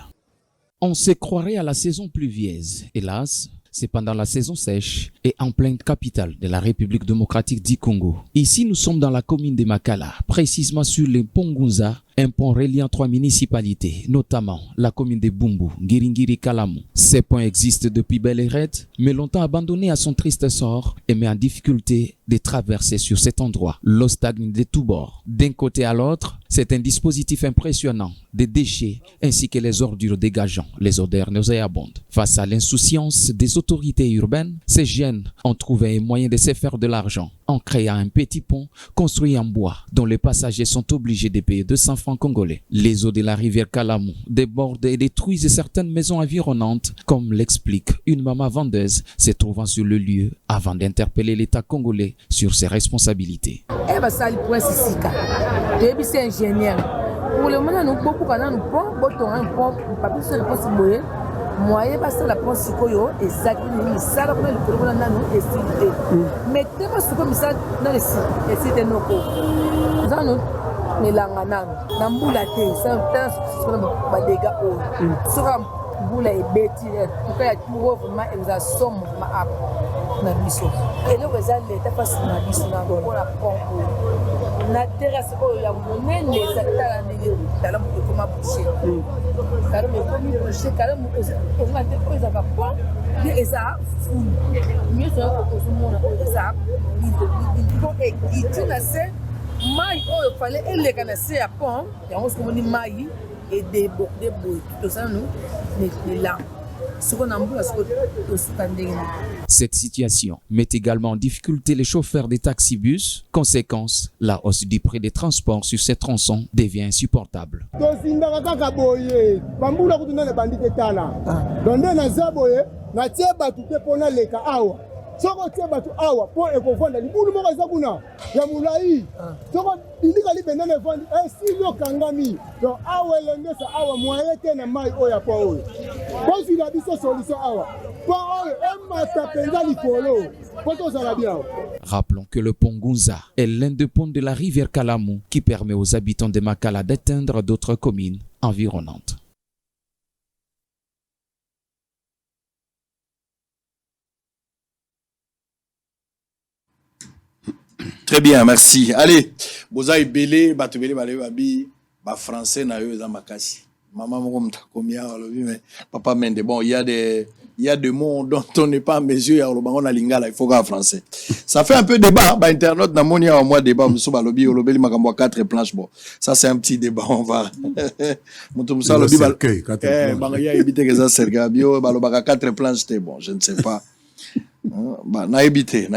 On se croirait à la saison pluvieuse. Hélas, c'est pendant la saison sèche et en pleine capitale de la République démocratique du Congo. Ici, nous sommes dans la commune de Makala, précisément sur le pont Gunza, un pont reliant 3 municipalités, notamment la commune de Bumbu, Ngiringiri, Kalamu. Ces ponts existent depuis belle lurette, mais longtemps abandonnés à son triste sort et met en difficulté de traverser sur cet endroit. L'eau stagne de tous bords. D'un côté à l'autre, c'est un dispositif impressionnant des déchets ainsi que les ordures dégageant les odeurs nauséabondes. Face à l'insouciance des autorités urbaines, ces jeunes ont trouvé un moyen de se faire de l'argent en créant un petit pont construit en bois dont les passagers sont obligés de payer 200 francs congolais. Les eaux de la rivière Kalamu débordent et détruisent certaines maisons environnantes, comme l'explique une maman vendeuse se trouvant sur le lieu avant d'interpeller l'État congolais sur ses responsabilités. Pour le moment, nous beaucoup quand nous prenons un pont, pas sur le pont moyen parce que la pont sikoyo exactement ça là le problème là nous estimer mais tellement ce comme ça dans les sites et c'est nos co dans nous mais là na mbula te ça sur ba dégâts au sur mbula et beti pour que tout vraiment ils somme ma app na biso et le résultat l'état passe na biso na pour la pont na terrasse o ya monene zakala ndenge dala mu ko ma boucher car me ko mi boucher car mu ko ma te ko za pas et ça fou mieux ça ko zo mona ko ça il faut équiter na c'est mai o fallait ele kana c'est à pont ya on se moni mai et des bois tout ça nous mais là. Cette situation met également en difficulté les chauffeurs des taxibus. Conséquence, la hausse du prix des transports sur ces tronçons devient insupportable. Soko tie batu awa po ekovanda libulu moko eza kuna ya mulai soko indika libendane vandi silo kangami donc awa elengesa awa moye te na mai oya po oyo posi na biso solution awa po oyo emata penza likolo po tozala bien. Rappelons que le pont Gunza est l'un des ponts de la rivière Kalamu qui permet aux habitants de Makala d'atteindre d'autres communes environnantes. Très bien, merci. Allez, boza ibele, batubele bale babi, ba français na yo za makasi. Maman moko mtakomia alobi mais papa mende bon, il y a des mots dont on n'est pas en mesure ya lobango na lingala, il faut qu'en français. Ça fait un peu débat, ba internaute na monia au mois débat muso balobi olobeli makambo 4 planches bon. Ça c'est un petit débat, on va. Muto musa lobi bal. Ba ya éviter que ça serga bio balobaka 4 planches c'est bon, je ne sais pas. Na évité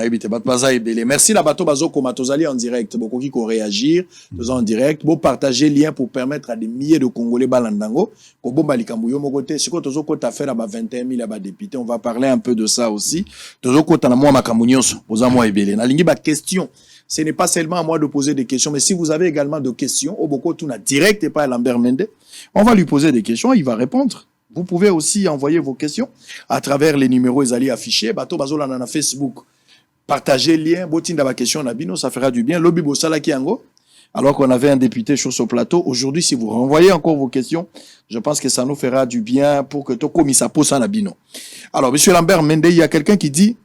merci la bateau bazo koma tozali en direct beaucoup qui ko réagir faisons en direct bon partager lien pour permettre à des milliers de Congolais balandango ko bomba likambo yo moko te siko tozo ko ta faire ba 21 000 ba députés on va parler un peu de ça aussi tozo ko ta na moi makambo nyonso poza moi ebele na lingi ba question. Ce n'est pas seulement à moi de poser des questions mais si vous avez également des questions au boko tuna direct et pas à Lambert Mende on va lui poser des questions il va répondre. Vous pouvez aussi envoyer vos questions à travers les numéros ils allaient afficher. Bato bazola na Facebook. Partagez le lien. Botinda ba question nabino, ça fera du bien. Lobi bosala kiango. Alors qu'on avait un député sur ce plateau. Aujourd'hui, si vous renvoyez encore vos questions, je pense que ça nous fera du bien pour que to komi sa pose nabino. Alors, monsieur Lambert Mende, il y a quelqu'un qui dit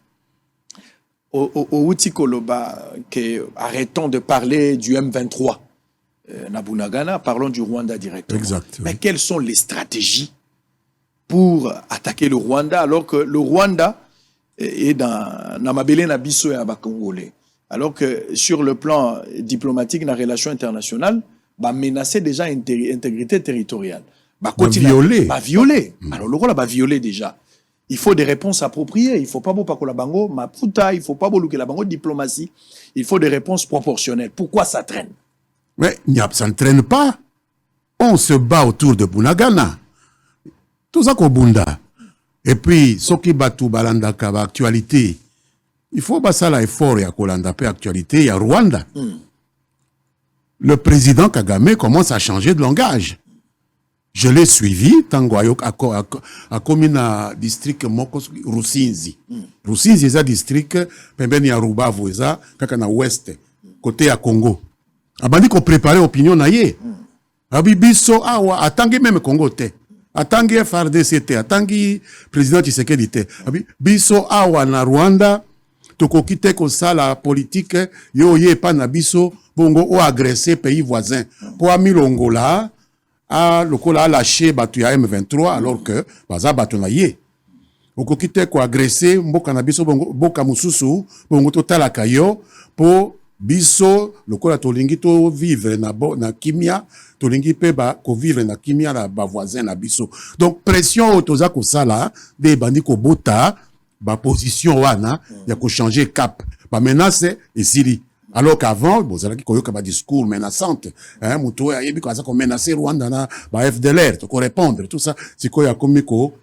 au Koloba, arrêtons de parler du M23 Nabunagana, parlons du Rwanda directement. Exact. Mais quelles sont les stratégies pour attaquer le Rwanda alors que le Rwanda est dans Namabele Nabiso et Abakongolais, alors que sur le plan diplomatique, dans les relations internationales, bah menacer déjà l'intégrité territoriale. Bah violer. Alors le rôle va violer déjà. Il faut des réponses appropriées. Il faut pas beaucoup la bango maputa, il faut pas beaucoup la bango diplomatie. Il faut des réponses proportionnelles. Pourquoi ça traîne? Mais ça ne traîne pas. On se bat autour de Bunagana. Tout ça qu'on bunda. Et puis, ce qui bat tout balanda kaba actualité, il faut passer l'effort et à Kolanda pe actualité, il y a Rwanda. Le président Kagame commence à changer de langage. Je l'ai suivi, tango a commune district Mokos Rusinzi. Rusinzi est un district, pembeni ya Rubavu eza, kaka na ouest, côté à Congo. Abandi ko préparer opinion na ye. Abi biso awa atangi même Congo te. Atangi FRDC te, atangi président Tshisekedi te. Abi biso awa na Rwanda tokoki te ko sala politique yo ye pa na biso bongo o agresser pays voisin. Po amilongola a lokola a lâché batu ya M23 alors que baza batu na ye. Okoki te ko agresser mboka na biso bongo boka mususu bongo totala kayo po biso lokola tolingi to vivre na kimia tolingi pe ba ko vivre na kimia na ba voisin na biso. Donc pression otoza ko sala de bandi ko bota ba position wana ya ko changer cap ba menace esili. Alors qu'avant, bon, c'est là qu'il y a un discours menaçante, hein, Moutou, il y a un menacer Rwanda, na, ba FDLR, tu peux répondre, tout ça, c'est quoi, il y a comme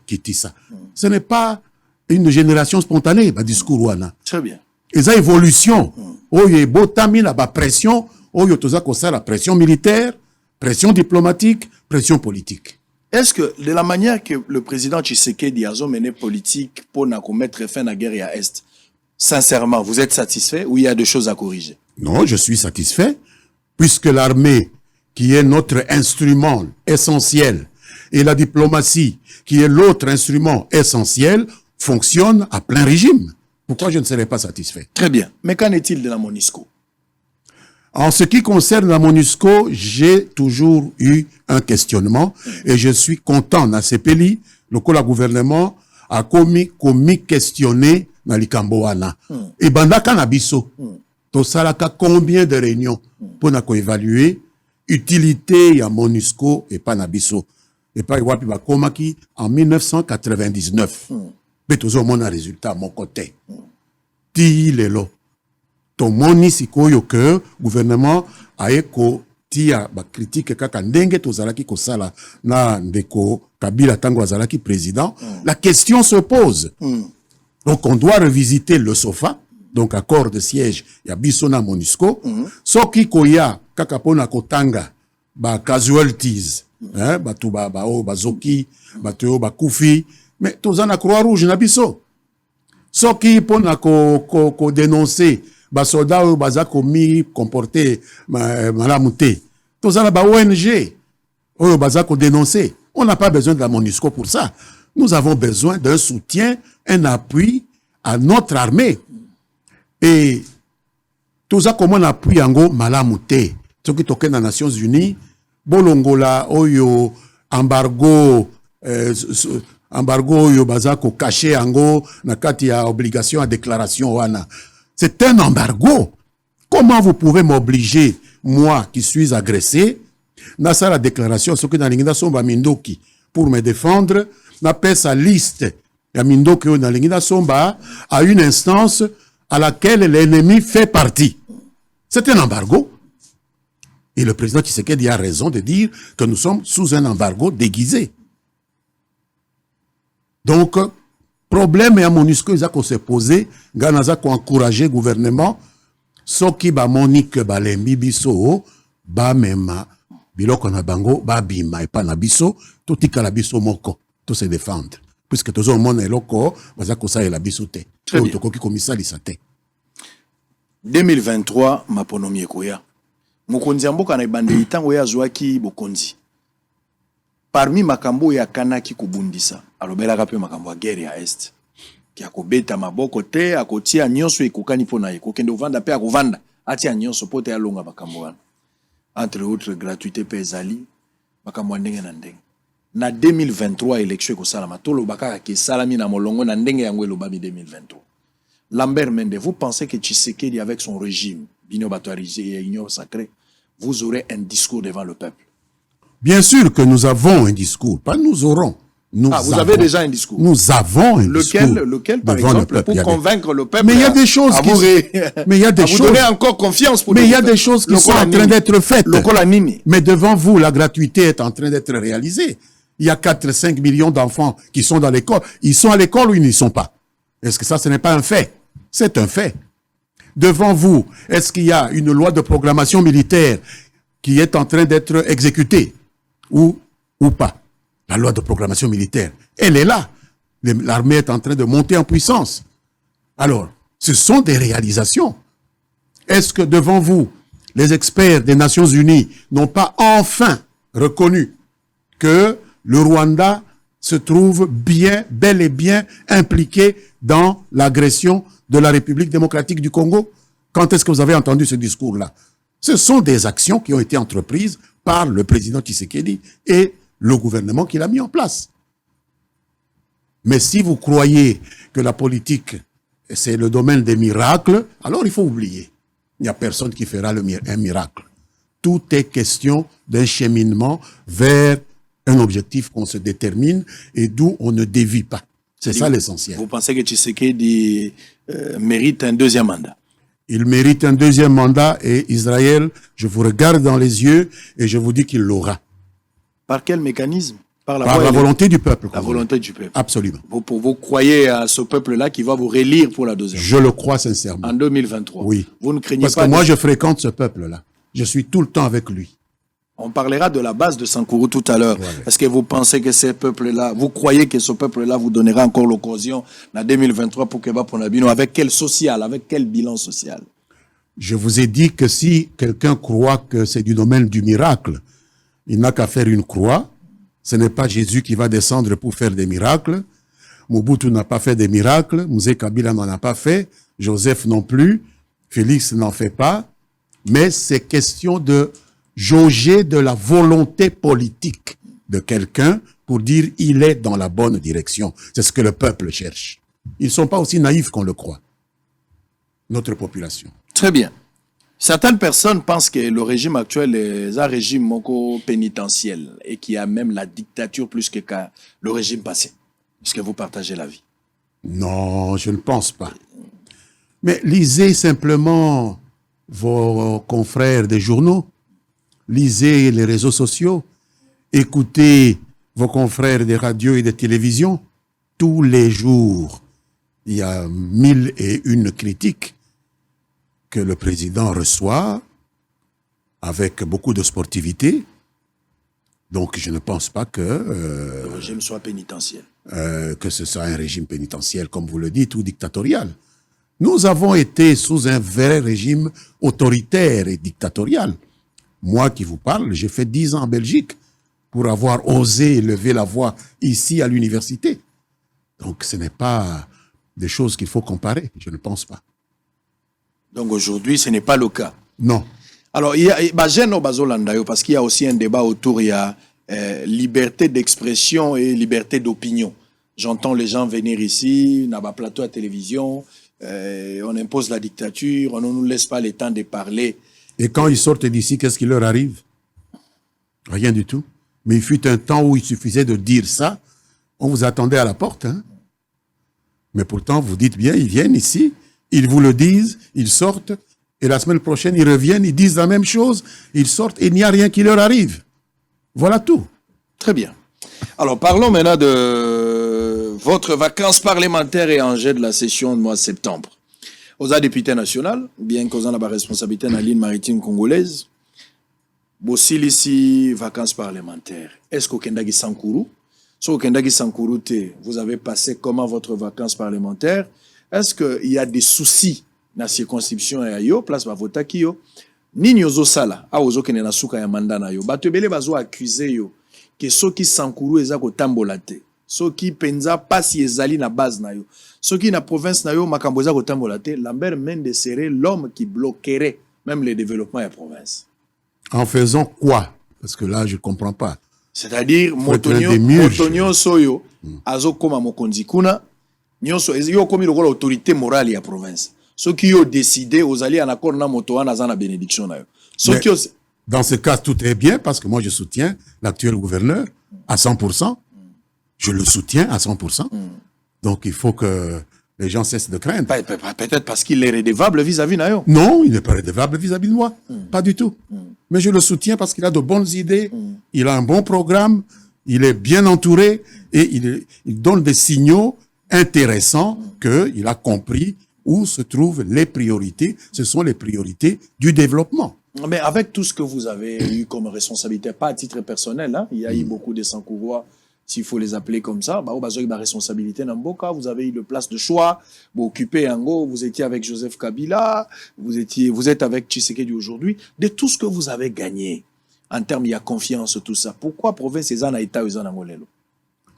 qui dit ça. Ce n'est pas une génération spontanée, ba discours Rwanda. Très bien. Et ça, évolution. Oh, il y a beau tamis, la pression, oh, il y a tout ça, la pression militaire, pression diplomatique, pression politique. Est-ce que, de la manière que le président Tshisekedi a mené politique pour mettre fin à la guerre à Est, sincèrement, vous êtes satisfait ou il y a des choses à corriger? Non, je suis satisfait, puisque l'armée, qui est notre instrument essentiel, et la diplomatie, qui est l'autre instrument essentiel, fonctionne à plein régime. Pourquoi je ne serais pas satisfait? Très bien. Mais qu'en est-il de la MONUSCO? En ce qui concerne la MONUSCO, j'ai toujours eu un questionnement, et je suis content dans ces pays, le gouvernement a commis questionner dans les Camboana. Et banda canabiso. To salaka combien de réunions pour évaluer utilité ya MONUSCO et panabiso. Et pas wapi ba komaki en 1999. Mais toujours mon résultat mon côté. Ti lelo. To MONUSCO yo que gouvernement a eko tia ba critique kaka ndenge to zalaki ko sala na ndeko Kabila tango azalaki président. La question se pose. Donc on doit revisiter le SOFA. Donc accord de siège ya biso na MONUSCO soki koya kaka pona kotanga ba casualties hein batu ba zoki batu ba kufi mais tozana croix rouge na biso soki pona ko dénoncer ba soldats baza komi comporter malamu te tozana ba ONG oyo baza ko dénoncer. On n'a pas besoin de la MONUSCO pour ça. Nous avons besoin d'un soutien, un appui à notre armée. Et tout ça, comment on appuie yango malamute. Ce qui toque dans les Nations Unies, bolongola, oyo, embargo oyo bazako caché yango, nakati ya obligation à déclaration wana. C'est un embargo. Comment vous pouvez m'obliger, moi qui suis agressé, na sa la déclaration, ce que dans l'ingida somba mindoki, pour me défendre, na paie sa liste, ya mindoki yo dans l'ingida somba, à une instance à laquelle l'ennemi fait partie. C'est un embargo. Et le président Tshisekedi a raison de dire que nous sommes sous un embargo déguisé. Donc, problème à MONUSCO, ils ont se posé, Ganaza ko encouragé le gouvernement, soki ba Monique Balembi biso, ba mema, biloko na bango, ba bima, et pas na biso, tout tika la biso moko, tout se défendre. Puisque tout le monde est loko, bazako sa la biso te. 2023 maponomi ekoya mokonzi mboka na ibande itango ya zwaki bokonzi parmi makambo ya kanaki kubundisa alobelaka pe makambo ya guerre ya est qui a kobeta maboko te akotia nyonso ekokani pona ye kokende ovanda pe akovanda atia nyonso pote alonga makambo wana entre autres gratuité pe ezali makambo ndenge na ndenge na 2023 élection ekosalama tolobaka ke salami na molongo na ndenge yango elobami 2023. Lambert Mende, vous pensez que Tshisekedi avec son régime bino batoarisé et union sacrée, vous aurez un discours devant le peuple? Bien sûr que nous avons un discours, pas nous aurons. Vous avez déjà un discours. Nous avons un discours. Lequel par exemple, pour convaincre le peuple? Mais il y a des choses qui... Mais il y a des choses... Vous donnez encore confiance pour... Mais il y a des choses qui sont en train d'être faites. Mais devant vous, la gratuité est en train d'être réalisée. Il y a 4-5 millions d'enfants qui sont dans l'école. Ils sont à l'école ou ils n'y sont pas? Est-ce que ça, ce n'est pas un fait? C'est un fait. Devant vous, est-ce qu'il y a une loi de programmation militaire qui est en train d'être exécutée ou pas? La loi de programmation militaire, elle est là. L'armée est en train de monter en puissance. Alors, ce sont des réalisations. Est-ce que devant vous, les experts des Nations Unies n'ont pas enfin reconnu que le Rwanda se trouve bel et bien impliqué dans l'agression de la République démocratique du Congo? Quand est-ce que vous avez entendu ce discours-là? Ce sont des actions qui ont été entreprises par le président Tshisekedi et le gouvernement qu'il a mis en place. Mais si vous croyez que la politique, c'est le domaine des miracles, alors il faut oublier. Il n'y a personne qui fera un miracle. Tout est question d'un cheminement vers un objectif qu'on se détermine et d'où on ne dévie pas. C'est ça l'essentiel. Vous pensez que Tshisekedi mérite un deuxième mandat? Il mérite un deuxième mandat et Israël, je vous regarde dans les yeux et je vous dis qu'il l'aura. Par quel mécanisme? Par la volonté du peuple. La volonté du peuple. Absolument. Vous croyez à ce peuple-là qui va vous relire pour la deuxième? Je le crois sincèrement. En 2023. Oui. Vous ne craignez Parce pas? que moi, je fréquente ce peuple-là. Je suis tout le temps avec lui. On parlera de la base de Sankourou tout à l'heure. Ouais. Est-ce que vous pensez que ce peuple-là, vous croyez que ce peuple-là vous donnera encore l'occasion en 2023 pour Keba Ponabino? Avec quel social? Avec quel bilan social? Je vous ai dit que si quelqu'un croit que c'est du domaine du miracle, il n'a qu'à faire une croix. Ce n'est pas Jésus qui va descendre pour faire des miracles. Mobutu n'a pas fait des miracles. Mouzé Kabila n'en a pas fait. Joseph non plus. Félix n'en fait pas. Mais c'est question de jauger de la volonté politique de quelqu'un pour dire il est dans la bonne direction. C'est ce que le peuple cherche. Ils ne sont pas aussi naïfs qu'on le croit. Notre population. Très bien. Certaines personnes pensent que le régime actuel est un régime pénitentiel et qu'il y a même la dictature plus que le régime passé. Est-ce que vous partagez l'avis? Non, je ne pense pas. Mais lisez simplement vos confrères des journaux, lisez les réseaux sociaux, écoutez vos confrères des radios et des télévisions. Tous les jours, il y a 1001 critiques que le président reçoit avec beaucoup de sportivité. Donc, je ne pense pas que... le régime soit pénitentiel. Que ce soit un régime pénitentiel, comme vous le dites, ou dictatorial. Nous avons été sous un vrai régime autoritaire et dictatorial. Moi qui vous parle, j'ai fait 10 ans en Belgique pour avoir osé lever la voix ici à l'université. Donc, ce n'est pas des choses qu'il faut comparer, je ne pense pas. Donc aujourd'hui, ce n'est pas le cas. Non. Alors, il y a parce qu'il y a aussi un débat autour, il y a liberté d'expression et liberté d'opinion. J'entends les gens venir ici, on a un plateau à télévision, on impose la dictature, on ne nous laisse pas le temps de parler. Et quand ils sortent d'ici, qu'est-ce qui leur arrive? Rien du tout. Mais il fut un temps où il suffisait de dire ça, on vous attendait à la porte. Hein? Mais pourtant, vous dites bien, ils viennent ici, ils vous le disent, ils sortent, et la semaine prochaine, ils reviennent, ils disent la même chose, ils sortent, et il n'y a rien qui leur arrive. Voilà tout. Très bien. Alors, parlons maintenant de votre vacances parlementaires et enjeux de la session de mois de septembre. Aux députés national, bien qu'aux la responsabilité dans la ligne maritime congolaise, Bossil ici, vacances parlementaires. Est-ce qu'au Kendagi Sankourou, au Kendagi Sankourou, vous avez passé comment votre vacances parlementaires? Est-ce qu'il y a des soucis dans la circonscription et ayo, place Bavotaki yo? Ni nyozo sala, a ozo kene na suka ya manda na yo. Batebele bazo accusé yo, que ceux qui Sankourou ezako tambolate. soki penza pasi ezali na base na yo. Soki na province na yo makambo eza kotambola te, Lambert Mende serait l'homme qui bloquerait même le développement de la province. En faisant quoi? Parce que là, je ne comprends pas. C'est-à-dire, Motonio Soyo, Azo Koma Mokonzi Kuna, Nyonso, yo komi lokola autorité morale de la province. Ceux qui ont décidé, aux alliés en accord na motoa na zana bénédiction na yo. Dans ce cas, tout est bien parce que moi, je soutiens l'actuel gouverneur à 100%. Je le soutiens à 100%. Donc, il faut que les gens cessent de craindre. Peut-être parce qu'il est redevable vis-à-vis na yo. Non, il n'est pas redevable vis-à-vis de moi. Pas du tout. Mais je le soutiens parce qu'il a de bonnes idées, il a un bon programme, il est bien entouré et il donne des signaux intéressants qu'il a compris où se trouvent les priorités. Ce sont les priorités du développement. Mais avec tout ce que vous avez eu comme responsabilité, pas à titre personnel, hein, il y a eu beaucoup de Sankourois, s'il faut les appeler comme ça, bah, vous avez ma responsabilité dans Mboka, vous avez eu le place de choix, vous occupez Ango, vous étiez avec Joseph Kabila, vous êtes avec Tshisekedi aujourd'hui. De tout ce que vous avez gagné, en termes, il y a confiance, tout ça. Pourquoi province est en état ou en Angolelo?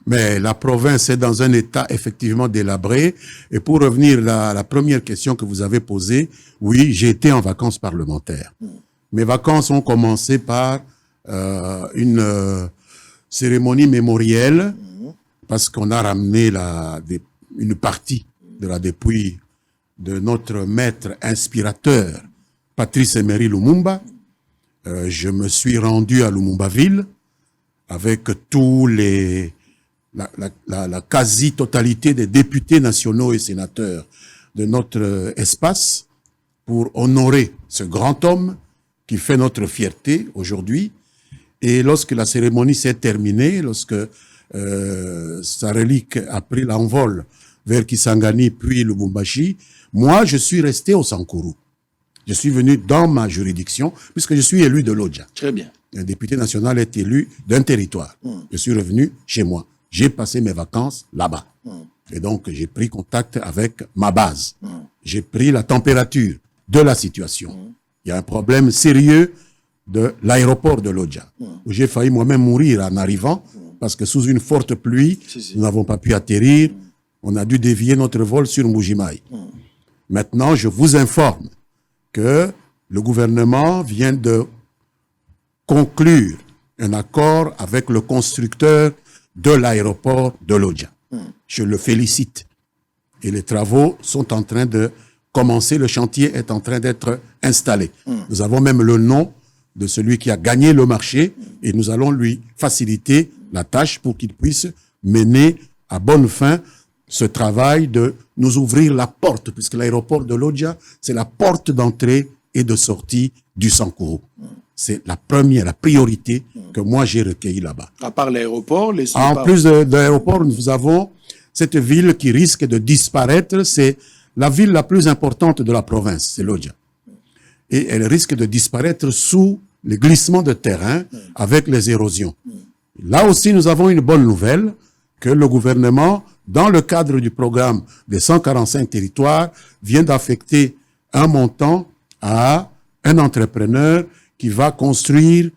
Mais la province est dans un état effectivement délabré. Et pour revenir à la première question que vous avez posée, oui, j'ai été en vacances parlementaires. Mes vacances ont commencé par une cérémonie mémorielle parce qu'on a ramené une partie de la dépouille de notre maître inspirateur, Patrice Emery Lumumba. Je me suis rendu à Lumumba-Ville avec tous la quasi-totalité des députés nationaux et sénateurs de notre espace pour honorer ce grand homme qui fait notre fierté aujourd'hui. Et lorsque la cérémonie s'est terminée, lorsque sa relique a pris l'envol vers Kisangani puis Lubumbashi, moi je suis resté au Sankourou. Je suis venu dans ma juridiction puisque je suis élu de l'Odja. Très bien. Un député national est élu d'un territoire. Je suis revenu chez moi. J'ai passé mes vacances là-bas. Et donc, j'ai pris contact avec ma base. J'ai pris la température de la situation. Il y a un problème sérieux de l'aéroport de l'Odja, où j'ai failli moi-même mourir en arrivant, parce que sous une forte pluie, nous n'avons pas pu atterrir. On a dû dévier notre vol sur Mbujimaï. Maintenant, je vous informe que le gouvernement vient de conclure un accord avec le constructeur de l'aéroport de l'Odja. Je le félicite. Et les travaux sont en train de commencer, le chantier est en train d'être installé. Nous avons même le nom de celui qui a gagné le marché et nous allons lui faciliter la tâche pour qu'il puisse mener à bonne fin ce travail de nous ouvrir la porte, puisque l'aéroport de l'Odja, c'est la porte d'entrée et de sortie du Sankourou. C'est la priorité que moi j'ai recueillie là-bas. À part l'aéroport, en plus de l'aéroport, nous avons cette ville qui risque de disparaître. C'est la ville la plus importante de la province, c'est l'Odja. Et elle risque de disparaître sous les glissements de terrain avec les érosions. Là aussi, nous avons une bonne nouvelle que le gouvernement, dans le cadre du programme des 145 territoires, vient d'affecter un montant à un entrepreneur qui va construire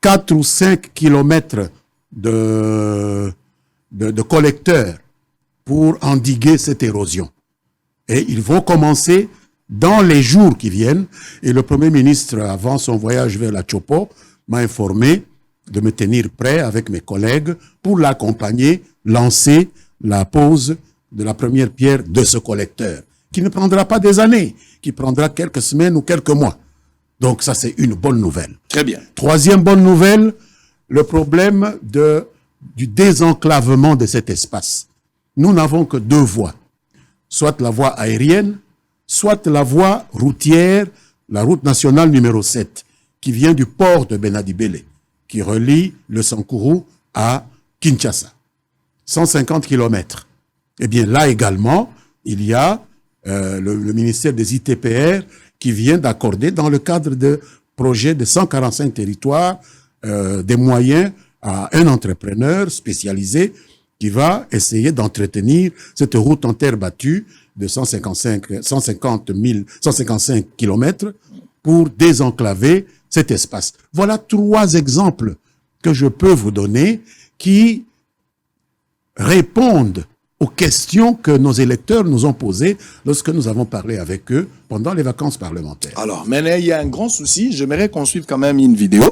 4 ou 5 kilomètres de collecteurs pour endiguer cette érosion. Et ils vont commencer dans les jours qui viennent. Et le Premier ministre, avant son voyage vers la Chopo, m'a informé de me tenir prêt avec mes collègues pour l'accompagner, lancer la pose de la première pierre de ce collecteur, qui ne prendra pas des années, qui prendra quelques semaines ou quelques mois. Donc ça, c'est une bonne nouvelle. Très bien. Troisième bonne nouvelle, le problème du désenclavement de cet espace. Nous n'avons que 2 voies, soit la voie aérienne, soit la voie routière, la route nationale numéro 7, qui vient du port de Benadibele, qui relie le Sankourou à Kinshasa. 150 kilomètres. Eh bien, là également, il y a le ministère des ITPR qui vient d'accorder, dans le cadre de projets de 145 territoires, des moyens à un entrepreneur spécialisé qui va essayer d'entretenir cette route en terre battue de 155 kilomètres pour désenclaver cet espace. Voilà 3 exemples que je peux vous donner qui répondent aux questions que nos électeurs nous ont posées lorsque nous avons parlé avec eux pendant les vacances parlementaires. Alors, maintenant, il y a un grand souci. J'aimerais qu'on suive quand même une vidéo.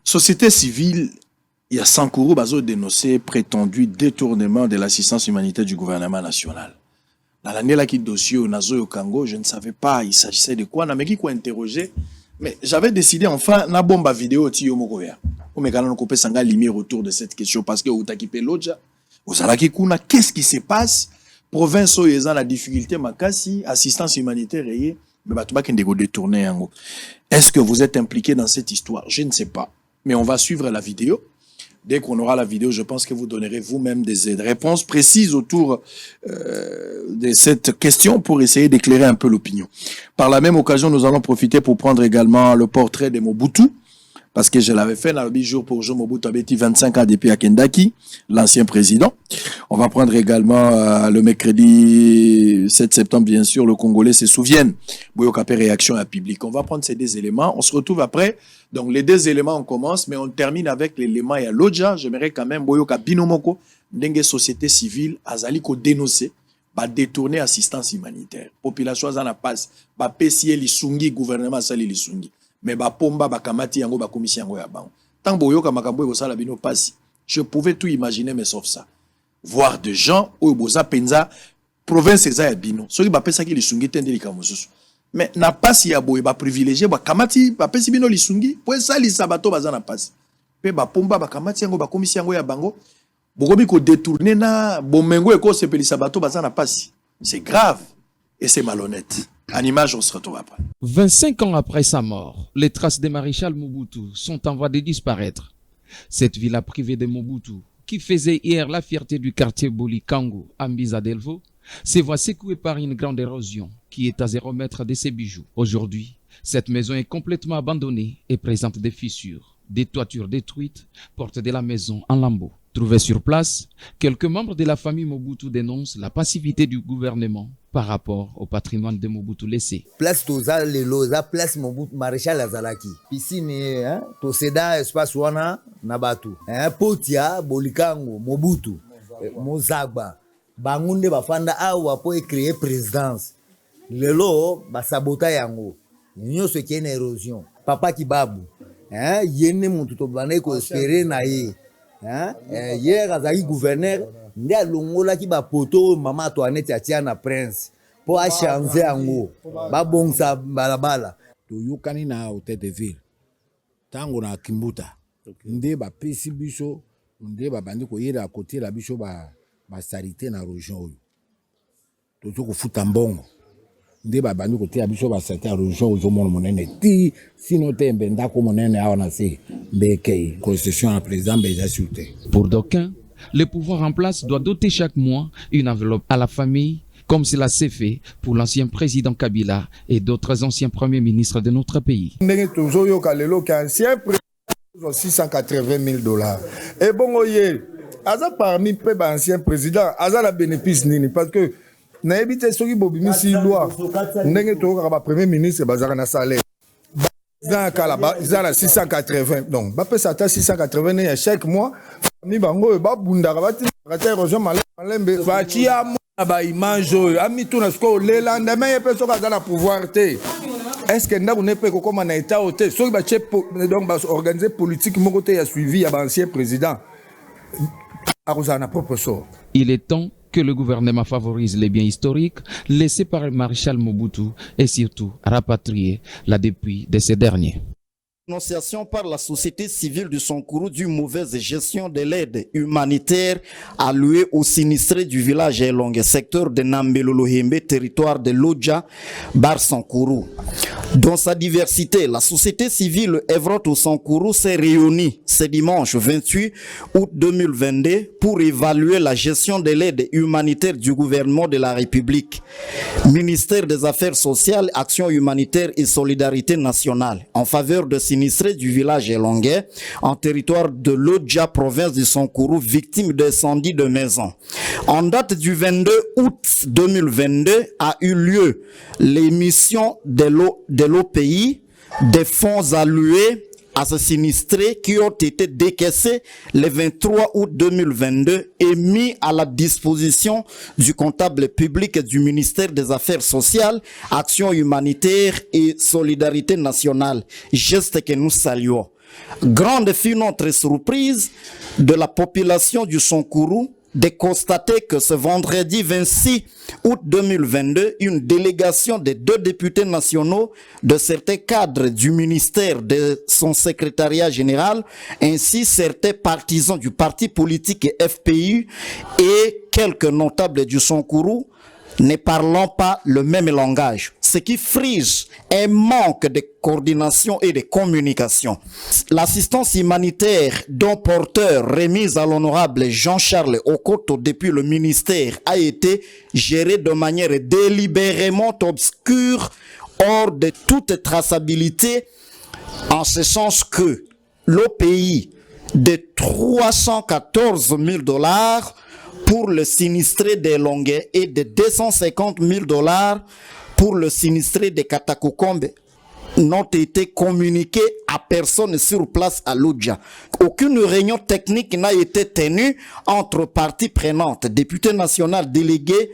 Société civile, il y a Sankourou Bazo dénoncé prétendu détournement de l'assistance humanitaire du gouvernement national. Dans l'année là qui dossier au Nazo et au Congo, je ne savais pas il s'agissait de quoi. Mais qui quoi interroger. Mais j'avais décidé enfin na bomba vidéo ti yomokoya. Ou me kana coupé sanga lumière autour de cette question parce que utakipe l'oja. Ozalaki kuna qu'est-ce qui se passe? Province où ils ont la difficulté makasi, assistance humanitaire et mais batuba kende go détourner yango. Est-ce que vous êtes impliqué dans cette histoire? Je ne sais pas. Mais on va suivre la vidéo. Dès qu'on aura la vidéo, je pense que vous donnerez vous-même des réponses précises autour de cette question pour essayer d'éclairer un peu l'opinion. Par la même occasion, nous allons profiter pour prendre également le portrait de Mobutu, parce que je l'avais fait dans le jour pour jour. Mobutu avait 25 ans depuis à Kendaki, l'ancien président. On va prendre également le mercredi 7 septembre, bien sûr, le Congolais se souviennent. Boyokapé réaction à public. On va prendre ces deux éléments. On se retrouve après. Donc, les deux éléments, on commence, mais on termine avec l'élément et à l'Odja. J'aimerais quand même, Boyoka Binomoko, Ndenge société civile, Azali ko dénoncer, ba détourner assistance humanitaire. Population azana passe, ba PCL lisungi, gouvernement sali lisungi. Mais ba pomba, ba kamati yango, ba commission yango ya bango. Tant Boyoka makambo yoko sala bino passi. Je pouvais tout imaginer, mais sauf ça. Voir des gens, ou boza penza, province eza ya bino. Soki ba pesa ki lisungi tende likamosusu. Mais na pasi ya boye ba privilégié ba kamati ba pesi bino lisungi po sali sabato bazana pasi pe ba pomba ba kamati yango ba komisi yango ya bango bokomi ko détourner na bomengo eko sepeli sabato bazana pasi. C'est grave et c'est malhonnête. En image, on se retrouve après. 25 ans après sa mort, les traces de Maréchal Mobutu sont en voie de disparaître. Cette villa privée de Mobutu, qui faisait hier la fierté du quartier Bolikango à Mbiza-Delvaux, se voit secouée par une grande érosion qui est à 0 mètre de ses bijoux. Aujourd'hui, cette maison est complètement abandonnée et présente des fissures, des toitures détruites, portent de la maison en lambeaux. Trouvés sur place, quelques membres de la famille Mobutu dénoncent la passivité du gouvernement par rapport au patrimoine de Mobutu laissé. Place Toza Leloza, place Mobutu Maréchal Azalaki. Piscine, Toseda espace wana Nabatu. Potia Bolikango Mobutu Mozagba. Bangunde bafanda awa po créer présidence. Lelo basabota yango. Nyonso qui est une érosion. Papa Kibabu. Yene muntu to bana ko espérer na ye. Hier azali gouverneur ndi alongola ki ba poto mama to aneti atia na prince po a changer yango. Ba bongsa balabala. To yukani na hôtel de ville. Tango na Kimbuta. Nde ba pesi biso, nde ba bandi ko yera côté la biso ba sarité na région oyo tozo ko futa mbongo nde ba bandi kote abiso ba sarité na région oyo mon monene ti sino te mbenda ko monene awa na se mbeke concession à président beja surté. Pour d'aucuns, le pouvoir en place doit doter chaque mois une enveloppe à la famille comme cela s'est fait pour l'ancien président Kabila et d'autres anciens premiers ministres de notre pays. Ndenge tozo yo kalelo ka ancien président $680,000 et bongo ye Aza parmi les anciens présidents, Aza la bénéfice nini parce que na évité ceux qui bobimi si loi n'engé to ka premier ministre bazara na salaire dans kala za 680 donc ba pesa ta 680 à chaque mois ni bango ba bunda ba ti ka érosion malembe ba ti am ba image ami tout na sko le lendemain e peso ka za pouvoir té est-ce que ndako ne peut comme na état hôtel ceux ba donc ba organiser politique mo côté a suivi à ancien président. Il est temps que le gouvernement favorise les biens historiques laissés par le maréchal Mobutu et surtout rapatrier la dépouille de ces derniers. Dénonciation par la société civile de Sankourou d'une mauvaise gestion de l'aide humanitaire allouée aux sinistrés du village Elongue, secteur de Nambelolo-Hembe, territoire de l'Odja, Bar Sankourou. Dans sa diversité, la société civile œuvrant au Sankourou s'est réunie ce dimanche 28 août 2022 pour évaluer la gestion de l'aide humanitaire du gouvernement de la République. Ministère des Affaires sociales, Action humanitaire et solidarité nationale en faveur de sinistrés du village Elongue en territoire de l'Odja, province de Sankourou, victime d'incendie de maisons. En date du 22 août 2022 a eu lieu l'émission de l'OPI des fonds alloués à ces sinistrés qui ont été décaissés le 23 août 2022 et mis à la disposition du comptable public du ministère des Affaires sociales, Action humanitaire et solidarité nationale, geste que nous saluons. Grande fut notre surprise de la population du Sonkourou de constater que ce vendredi 26 août 2022, une délégation de 2 députés nationaux de certains cadres du ministère de son secrétariat général, ainsi certains partisans du parti politique FPU et quelques notables du Sonkourou, ne parlant pas le même langage, ce qui frise un manque de coordination et de communication. L'assistance humanitaire dont porteur remise à l'honorable Jean-Charles Okoto depuis le ministère a été gérée de manière délibérément obscure, hors de toute traçabilité, en ce sens que l'OPI de 314 000 $ pour le sinistré des Longuets et de 250 000 $ pour le sinistré de Katakokombe n'ont été communiqués à personne sur place à Lodja. Aucune réunion technique n'a été tenue entre parties prenantes, députés nationaux, délégués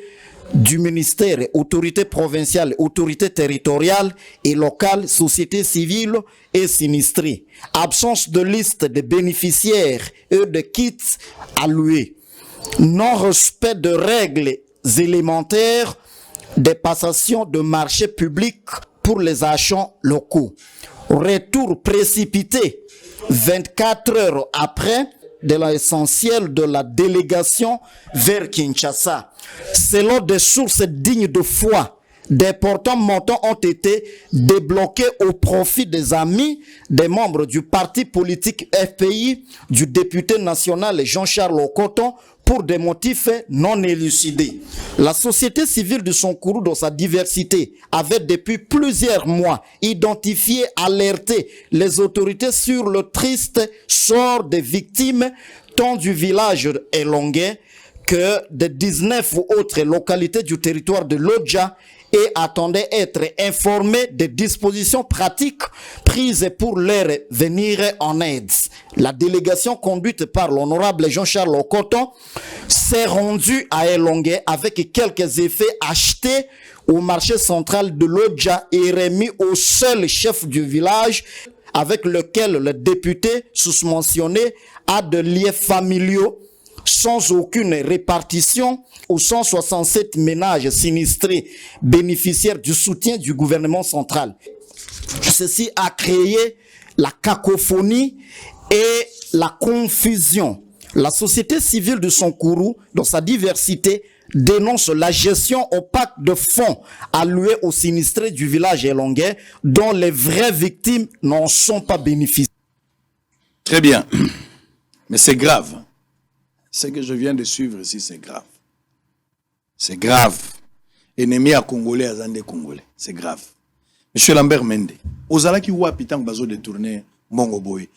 du ministère, autorités provinciales, autorités territoriales et locales, sociétés civiles et sinistrés. Absence de liste de bénéficiaires et de kits alloués. Non-respect de règles élémentaires des passations de marchés publics pour les achats locaux. Retour précipité 24 heures après de l'essentiel de la délégation vers Kinshasa. Selon des sources dignes de foi, d'importants montants ont été débloqués au profit des amis des membres du parti politique FPI, du député national Jean-Charles Okoto, pour des motifs non élucidés. La société civile de Sonkourou, dans sa diversité, avait depuis plusieurs mois identifié, alerté les autorités sur le triste sort des victimes, tant du village Elongué que de 19 autres localités du territoire de Lodja, et attendait être informé des dispositions pratiques prises pour leur venir en aide. La délégation conduite par l'honorable Jean-Charles Okoto s'est rendue à Elongué avec quelques effets achetés au marché central de Lodja et remis au seul chef du village avec lequel le député sous-mentionné a de liens familiaux sans aucune répartition aux 167 ménages sinistrés bénéficiaires du soutien du gouvernement central. Ceci a créé la cacophonie et la confusion. La société civile de Sonkourou, dans sa diversité, dénonce la gestion opaque de fonds alloués aux sinistrés du village Elongué, dont les vraies victimes n'en sont pas bénéficiaires. Très bien, mais c'est grave. Ce que je viens de suivre ici, c'est grave. C'est grave. Ennemi à Congolais, à Zande Congolais. C'est grave. Monsieur Lambert Mende, ozala ki wapitan bazo détourner Mongo Boy.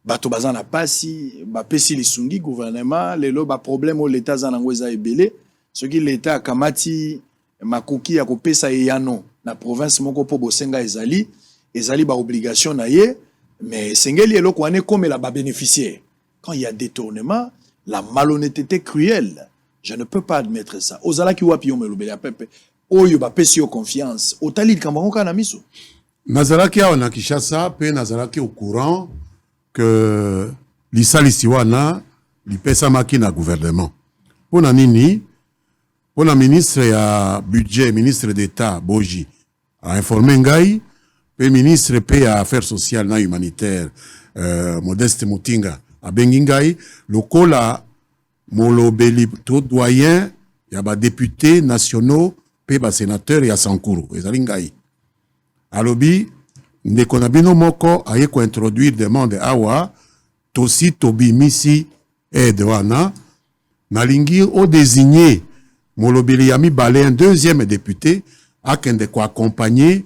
Bato bazana pasi, ba pesi lisungi gouvernement, lelo ba problème au l'état zanangweza ebele, ce qui l'état kamati makoki ya kopesa yano na province moko po bosenga ezali ba obligation na ye, mais sengeli eloko ane comme la ba bénéficiaire. Quand il y a détournement, la malhonnêteté cruelle, je ne peux pas admettre ça. Ozala ki wapi yo melobele pepe, oyo ba pesi yo confiance, otali kambango kana miso. Nazalaki awa na Kinshasa pe nazalaki au courant que lisali siwana lipesa maki na gouvernement. Pona nini? Pona ministre ya budget, ministre d'État Boji a informé ngai, pe ministre pe ya affaires sociales na humanitaire Modeste Mutinga a bengi ngai lokola molobeli to doyen ya ba députés nationaux pe ba sénateurs ya Sankuru ezali ngai. Alobi ndeko na bino moko aye ko introduire demande awa tosi tobi misi aide wana nalingi o désigner molobeli ya mibale un deuxième député akende ko accompagner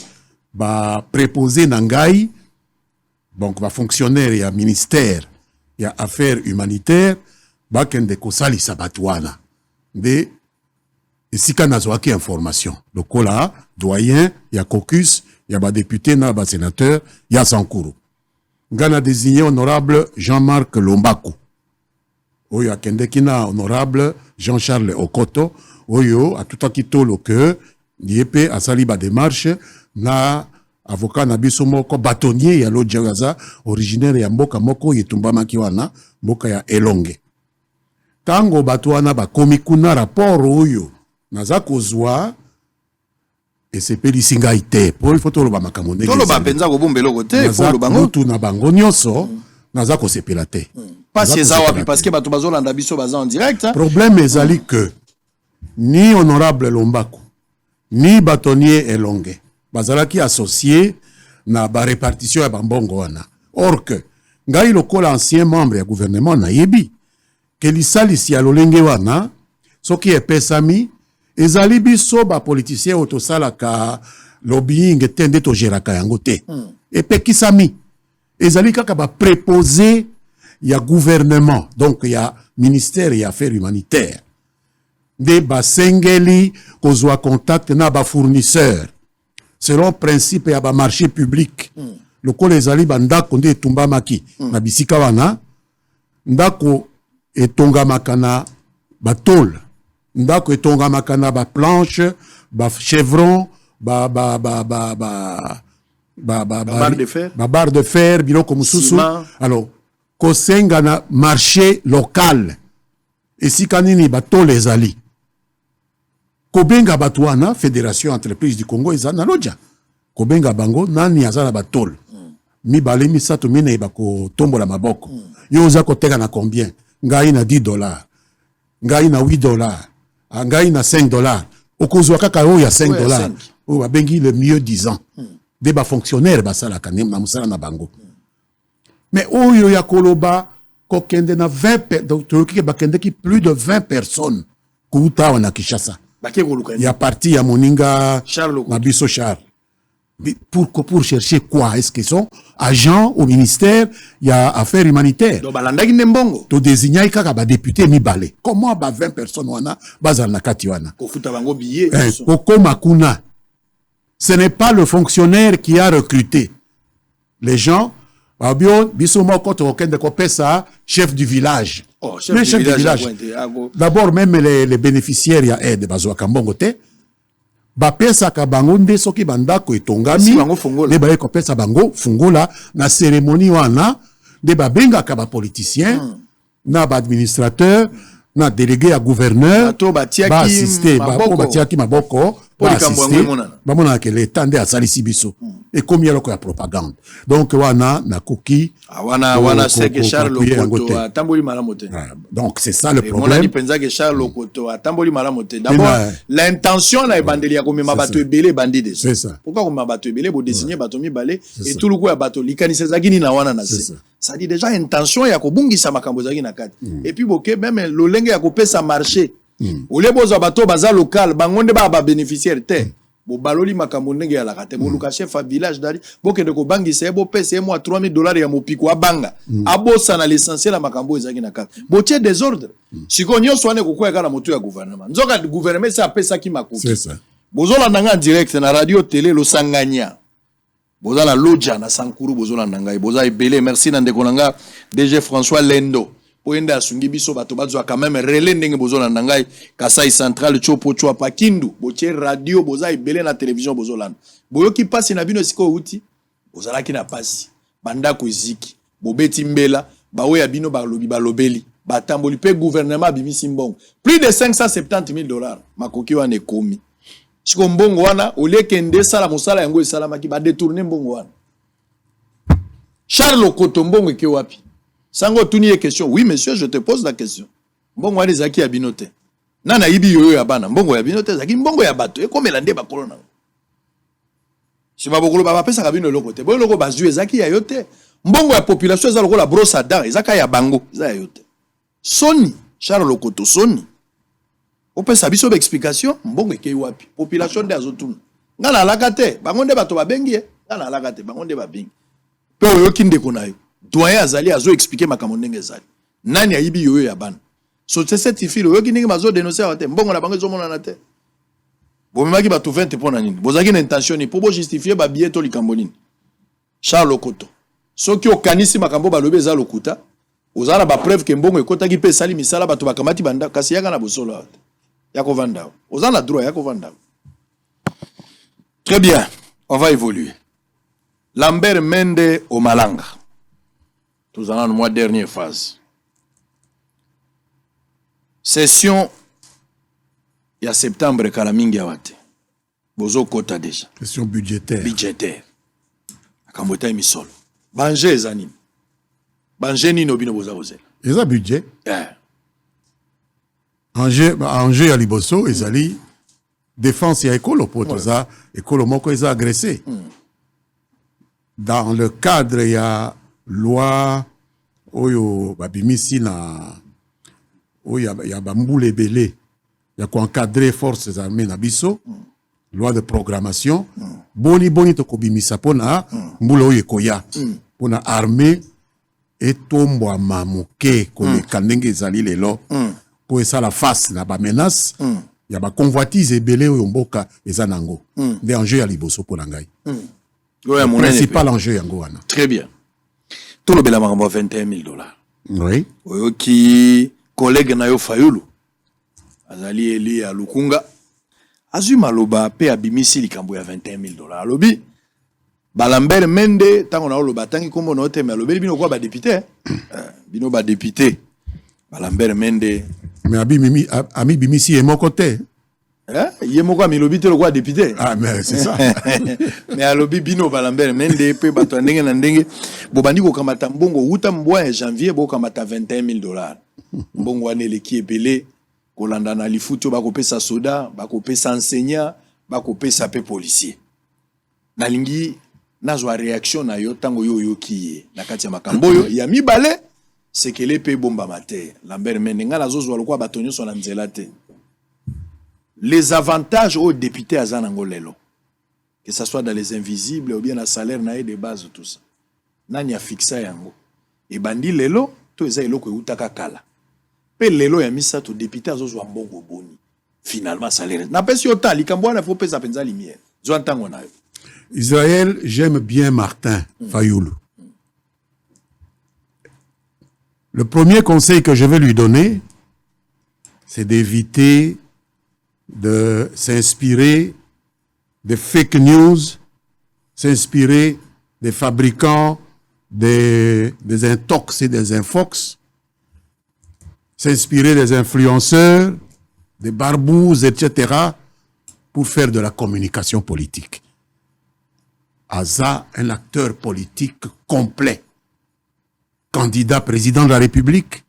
ba préposé na ngai donc ba fonctionnaire ya ministère ya affaires humanitaires bakende ko salisa batwana de esika nazwaki information lokola doyen ya caucus ya ba député na ba sénateur ya Sankuru Ngana désigné honorable Jean-Marc Lombaku. Oyo akendekina honorable Jean-Charles Okoto. Oyo a tout akitolo que Yépe a sali ba démarche na avocat na biso moko bâtonnier ya Lodjaza originaire ya mboka moko yetumba makiwana mboka ya Elonge. Tango batwana ba komi kuna rapport oyo naza kozwa et c'est pelisinga ite pour il faut to lo ba makambo ndenge. To lo ba penza ko bombelo kote pour lo bango tu na bango nyonso naza ko sepela te. Pas ces awapi parce que bato bazolanda biso baza en direct. Problème ezali que ni honorable Lombaku ni bâtonnier Elonge bazalaki associé na ba répartition ya bambongo wana. Or que ngai lokola ancien membre ya gouvernement na yebi que lisalisi ya lolenge wana soki epesami ezali biso ba politicien otosalaka lobbying te nde togeraka yango te. Epekisami ezali kaka ba préposé ya gouvernement donc ya ministère ya affaires humanitaires de basengeli kozwa contact na ba fournisseur selon principe ya ba marché public. Lokola ezali bandako nde etumbamaki na bisika wana ndako etongamaka na batole ndako etongamaka na ba planche ba chevron ba barre de fer biloko mususu. Alors kosenga na marché local esika nini batole ezali kobenga bato wana fédération entreprise du Congo eza na Lodja kobenga bango nani aza na batole mibale misato mine bako tombola maboko yo oza koteka na combien ngai na $10 ngai na $8 ngai na $5 okozwa kaka oyo ya $5 oyo babengi le mieux disant de ba fonctionnaire basala kanem na musala na bango. Mais oyo ya koloba kokende na 20 donc bakende ki plus de 20 personnes kuta wana Kinshasa. Il y a parti à Moninga Mabiso Charles. Pour chercher quoi? Est-ce qu'ils sont agents au ministère? Il y a affaires humanitaires. To désigner kaka ba député mi balé. Comment ba 20 personnes wana bazal na kati wana? Kofuta bango billet. Koko makuna. Ce n'est pas le fonctionnaire qui a recruté les gens. Chef du village. Oh, chef du village. D'abord, même les bénéficiaires ya aide bazwa kambongo te. Ba pesa ka bango nde soki bandako etongami. Ne ba ko pesa bango fungola na cérémonie wana de ba benga ka ba politicien na ba administrateur na délégué à gouverneur ba assister ba batiaki maboko ba assister ba mona que l'état nde asalisi biso et comme yaloko ya propagande donc wana na koki wana c'est que Charles Lokoto atamboli malamote. Donc c'est ça le problème. On pensa que Charles Lokoto atamboli malamote. D'abord l'intention na ebandeli ya komema bato ebele bandide. C'est ça. Pourquoi komema bato ebele bo désigner bato mi balé et tout le coup ya bato likanisa zagini na wana na se. Ça dit déjà intention ya kobungisa makambo zaki na kati. Et puis boke même lolenge ya kopesa marché. Ole bozo bato baza local bangonde ba bénéficiaire te. Bo baloli makambo ndenge ya lakate bo luka chef a village dali boke de ko bangisa bo pesa moi $3000 ya mopiko abanga abosa na l'essentiel ya makambo ezaki na kati. Bo tie désordre. Siko nyonso wane ko kweka na moto ya gouvernement. Nzoka gouvernement ça pesa ki makuki. C'est ça. Bozola nanga direct na radio télé lo sanganya. Boza la Lodja na Sankuru bozola nanga boza ebele merci na ndeko nanga DG François Lendo poenda asungi biso bato bazwa quand même relais ndenge bozola nanga Kasai Central chopo chwa pa Kindu botie radio boza ebele na télévision bozola boyoki pasi na bino siko uti bozala ki na pasi banda ko ziki bobeti mbela bawe ya bino balobi balobeli batamboli pe gouvernement bimisi mbongo plus de $570,000 makoki wana ekomi. Siko mbongo wana olekende sala mosala yango esalamaki ba détourner mbongo wana. Charles Lokoto mbongo eke wapi? Sango tuni question. Oui monsieur, je te pose la question. Mbongo wana zaki ya binote. Nana yibi yoyo ya bana mbongo ya binote zaki mbongo ya bato ekomela nde bakolo na. Sima bokolo ba pesa ka bino lokote. Bo loko bazue zaki ya yote. Mbongo ya population eza lokola brosse à dents ezaka ya bango za ya yote. Soni Charles Lokoto soni. On peut sabiso explication mbongo eke wapi population de azotuna ngana alakate bangonde bato babengi ngana alakate bangonde babengi pe oyo kinde konayo doyen azali azo expliquer makambo ndenge ezali nani ayibi yoyo ya bana so c'est cette fille oyo kinde mazo dénoncer ate mbongo na bango ezomona na te bomemaki bato 20 pona nini bozaki na intention ni pour justifier ba billet to likambo nini Charles Lokoto Ceux qui ont kanisi makambo balobe za lokuta, ozala ba preuve que mbongo ekotaki pe sali misala bato bakamati banda kasi yaka na bosolo. Yako vanda. Ozala droit yako vanda. Très bien, on va évoluer. Lambert Mende au Malanga. Nous allons dans le mois dernier phase. Session il y a septembre kalamingi awate. Bozo kota déjà. Question budgétaire. Budgétaire. Akambota emisolo. Banje ezani. Banje ni nobino boza boze. Eza budget. Yeah. Angers à Liboso, ezali défense ya école poto za école moko eza agressé. Dans le cadre il y a loi oyo babimisi na oyo ya bambule belé ya ko encadrer forces armées na biso. Loi de programmation. Boni to kobimisa pona mbula oyo ekoya. Pona armée etombwa mamuke ko kandenge ezali lelo. Pour ça la face na ba menace ya ba convoitise ebele oyo mboka eza nango nde enjeu ya liboso pour ngai le principal enjeu yango wana. Très bien. Tout le belama ngamba $21,000. Oui. Oyo ki collègue na yo Fayulu azali eli ya Lukunga azui maloba pe abimisi likambo ya $21,000. Alobi Balambert Mende tango na oloba tangi kombo na oteme alobi bino kwa ba député bino ba député Balambert Mende. Mais ami bimisi et mon côté. Yemoko amilobi te le quoi député. Ah mais c'est ça. Mais alobi bino Balambert Mende pe bato ndenge na ndenge bobandi ko kamata mbongo uta mbwa en janvier bo kamata $21,000. Mbongo wane leki ebele ko landa na lifuto ba ko pesa soda, ba ko pesa enseignant, ba ko pesa pe policier. Na lingi nazwa réaction na yo tango yo ki na kati ya makambo yo ya mibale. C'est que les pays bomba mater. Lambert Mendenga la zozo walukwa batonyo son anzelate. Les avantages aux députés à Zanangolelo, que ce soit dans les invisibles ou bien la salaire nae de base tout ça. Nani a fixé yango. Et bandi lelo to eza eloko utaka kala. Pe lelo ya misa to député a zozo mbongo boni. Finalement salaire. Na pesi autant likambo na faut pesa penza lumière. Zo ntango na yo. Israël, j'aime bien Martin Fayoulou. Le premier conseil que je vais lui donner, c'est d'éviter de s'inspirer des fake news, s'inspirer des fabricants, des intox et des infox, s'inspirer des influenceurs, des barbouzes, etc., pour faire de la communication politique. Aza, un acteur politique complet. Candidat président de la République,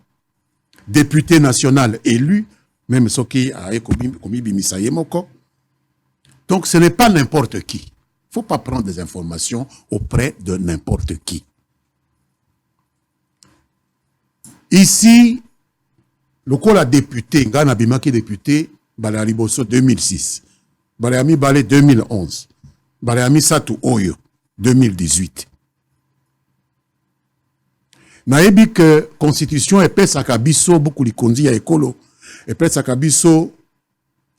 député national élu, même ce qui a commis Bimisaye Moko. Donc ce n'est pas n'importe qui. Il ne faut pas prendre des informations auprès de n'importe qui. Ici, le col a député, Ngana Bimaki député, Balari Bosso 2006, Balayami Balé 2011, Balayami Satou Oyo 2018. Naebi que constitution epesaka biso beaucoup likondi ya ekolo epesaka biso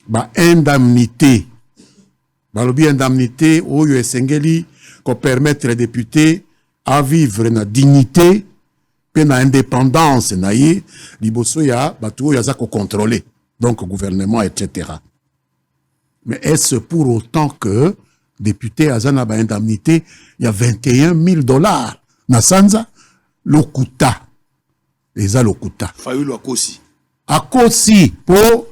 ba indemnité balobi indemnité oyo esengeli ko permettre les députés à vivre na dignité pe na indépendance na ye liboso ya batu oyo aza ko contrôler donc gouvernement etc. Mais est-ce pour autant que député azana ba indemnité il y a $21,000 na sanza Lokuta. Eza Lokuta. Fayoulou Akosi. Akosi, pour,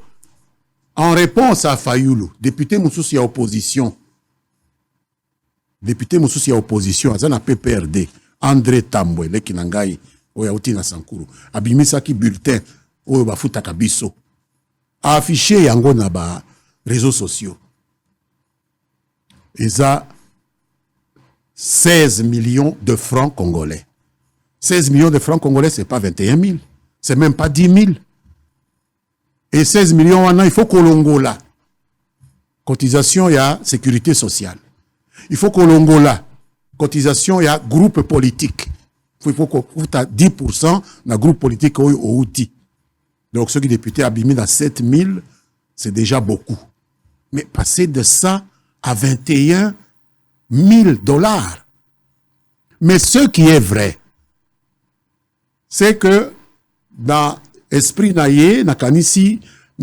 en réponse à Fayoulou, député Moussousi à opposition. Député Moussousi à opposition, Azana PPRD, André Tambwe, Lekinangai, Oyauti na Sankuru, Abimisaki bulletin, Oyobafuta Kabiso, a affiché yango na ba réseaux sociaux. Eza 16 millions de francs congolais. 16 millions de francs congolais, ce n'est pas 21 000. C'est même pas 10 000. Et 16 millions, il faut qu'on l'ongola. Cotisation, il y a sécurité sociale. Il faut qu'on l'ongola. Cotisation, il y a groupe politique. Il faut qu'on ait 10% dans groupe politique au outil. Donc, ceux qui députés abîmés dans 7 000, c'est déjà beaucoup. Mais passer de ça à $21,000. Mais ce qui est vrai, c'est que dans l'esprit naïe, dans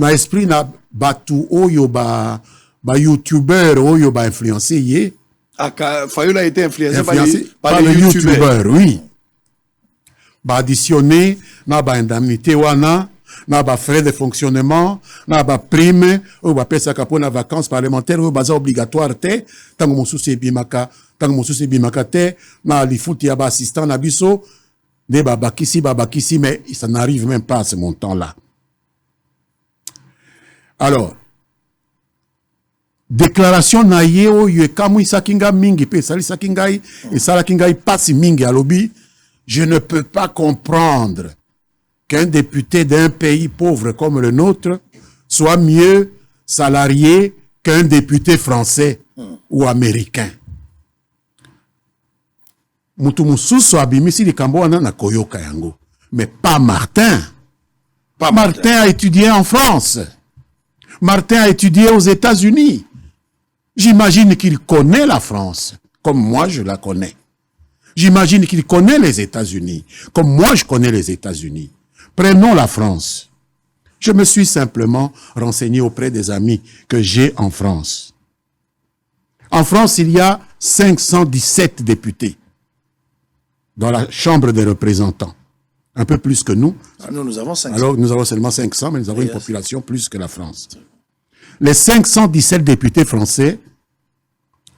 l'esprit na batu oyo ba youtubeur oyo ba influencé yé. Fayola a été influencé par les youtubeurs, oui. Ba additionné na ba indemnité wana, na ba frais de fonctionnement, na ba prime, ou ba pesa kapo na vacances parlementaires ou baza obligatoire te, tango mosusu bimaka te, na lifuti ya ba assistant na biso, de babakisi, mais ça n'arrive même pas à ce montant-là. Alors, déclaration na ye oyo kamu isakinga mingi pe sali sakingai et salakingai pasi mingi alobi, je ne peux pas comprendre qu'un député d'un pays pauvre comme le nôtre soit mieux salarié qu'un député français ou américain. Mutu mususu abimisi likambo wana na koyoka yango, mais pas Martin. Martin a étudié en France. Martin a étudié aux États-Unis. J'imagine qu'il connaît la France, comme moi je la connais. J'imagine qu'il connaît les États-Unis, comme moi je connais les États-Unis. Prenons la France. Je me suis simplement renseigné auprès des amis que j'ai en France. En France, il y a 517 députés dans la Chambre des représentants. Un peu plus que nous. Nous avons 500. Alors, nous avons seulement 500, mais nous avons une population plus que la France. Les 517 députés français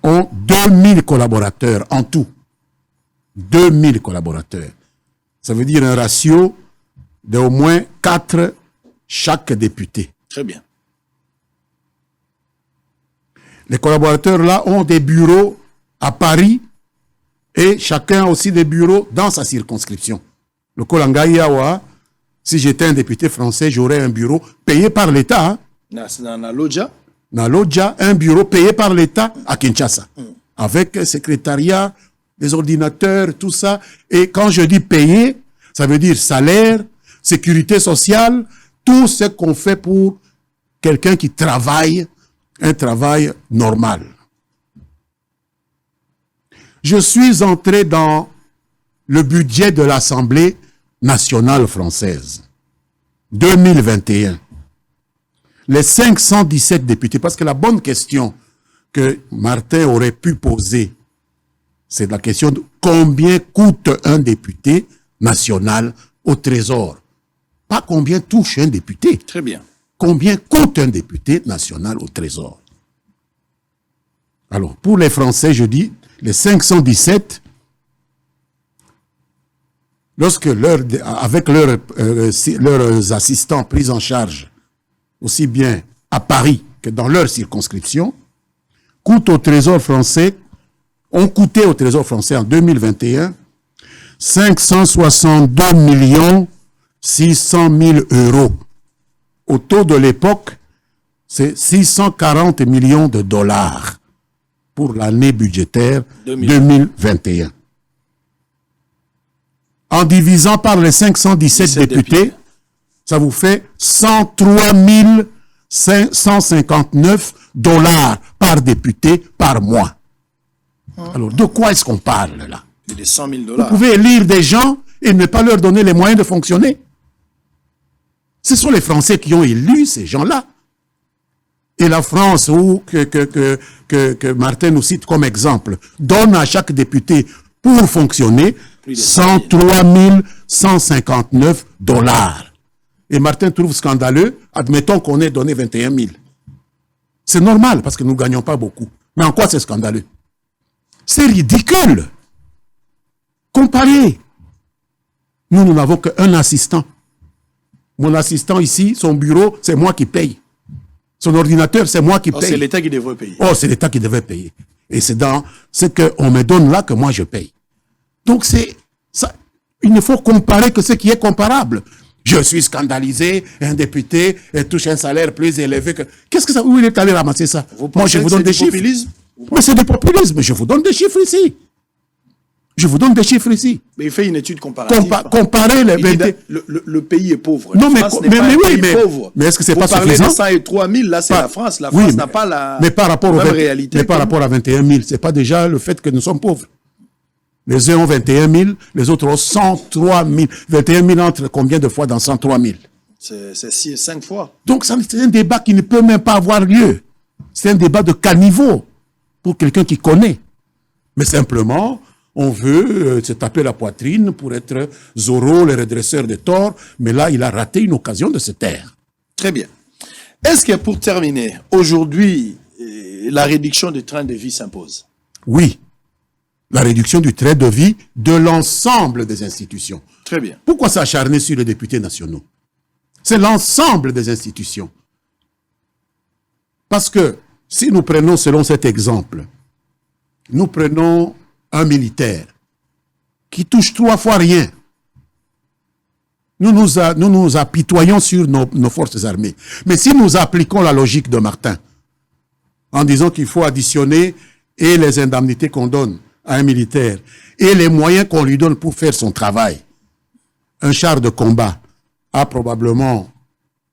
ont 2000 collaborateurs en tout. 2000 collaborateurs. Ça veut dire un ratio d'au moins 4 chaque député. Très bien. Les collaborateurs là ont des bureaux à Paris et chacun a aussi des bureaux dans sa circonscription. Le Kolangaïawa, si j'étais un député français, j'aurais un bureau payé par l'État. Hein? Na Lodja, un bureau payé par l'État à Kinshasa. Avec secrétariat, des ordinateurs, tout ça. Et quand je dis payé, ça veut dire salaire, sécurité sociale, tout ce qu'on fait pour quelqu'un qui travaille, un travail normal. Je suis entré dans le budget de l'Assemblée nationale française. 2021. Les 517 députés, parce que la bonne question que Martin aurait pu poser, c'est la question de combien coûte un député national au Trésor. Pas combien touche un député. Très bien. Combien coûte un député national au Trésor. Alors, pour les Français, je dis, les 517, lorsque avec leurs assistants pris en charge, aussi bien à Paris que dans leur circonscription, ont coûté au Trésor français en 2021 562 600 000 euros. Au taux de l'époque, c'est 640 millions de dollars pour l'année budgétaire 2021. En divisant par les 517 députés, ça vous fait 103 559 dollars par député par mois. Alors, de quoi est-ce qu'on parle là? Des 100 000 dollars. Vous pouvez élire des gens et ne pas leur donner les moyens de fonctionner. Ce sont les Français qui ont élu ces gens-là. Et la France, que Martin nous cite comme exemple, donne à chaque député pour fonctionner 103 159 dollars. Et Martin trouve scandaleux, admettons qu'on ait donné 21 000. C'est normal parce que nous ne gagnons pas beaucoup. Mais en quoi c'est scandaleux? C'est ridicule. Comparez. Nous n'avons qu'un assistant. Mon assistant ici, son bureau, c'est moi qui paye. Son ordinateur, c'est moi qui paye. C'est l'État qui devrait payer. Oh, c'est l'État qui devrait payer. Et c'est dans ce qu'on me donne là que moi je paye. Donc c'est ça. Il ne faut comparer que ce qui est comparable. Je suis scandalisé, un député touche un salaire plus élevé que... Qu'est-ce que ça... Où il est allé ramasser ça? Moi, je vous donne des chiffres. Mais c'est du populisme. Je vous donne des chiffres ici. Je vous donne des chiffres ici. Mais il fait une étude comparative. Comparer les... Le pays est pauvre. Non, mais oui, pauvre. Mais est-ce que c'est pas suffisant? Vous parlez de 103 000, là c'est la France. La France n'a pas la mais par rapport même réalité. Mais par rapport à 21 000, c'est pas déjà le fait que nous sommes pauvres. Les uns ont 21 000, les autres ont 103 000. 21 000 entre combien de fois dans 103 000? C'est 5 fois. Donc, c'est un débat qui ne peut même pas avoir lieu. C'est un débat de caniveau pour quelqu'un qui connaît. Mais simplement, on veut se taper la poitrine pour être Zorro, le redresseur de tort. Mais là, il a raté une occasion de se taire. Très bien. Est-ce que pour terminer, aujourd'hui, la réduction du train de vie s'impose? Oui. La réduction du train de vie de l'ensemble des institutions. Très bien. Pourquoi s'acharner sur les députés nationaux? C'est l'ensemble des institutions. Parce que si nous prenons, selon cet exemple, nous prenons un militaire qui touche 3 fois rien. Nous nous apitoyons sur nos forces armées. Mais si nous appliquons la logique de Martin, en disant qu'il faut additionner et les indemnités qu'on donne à un militaire et les moyens qu'on lui donne pour faire son travail, un char de combat a probablement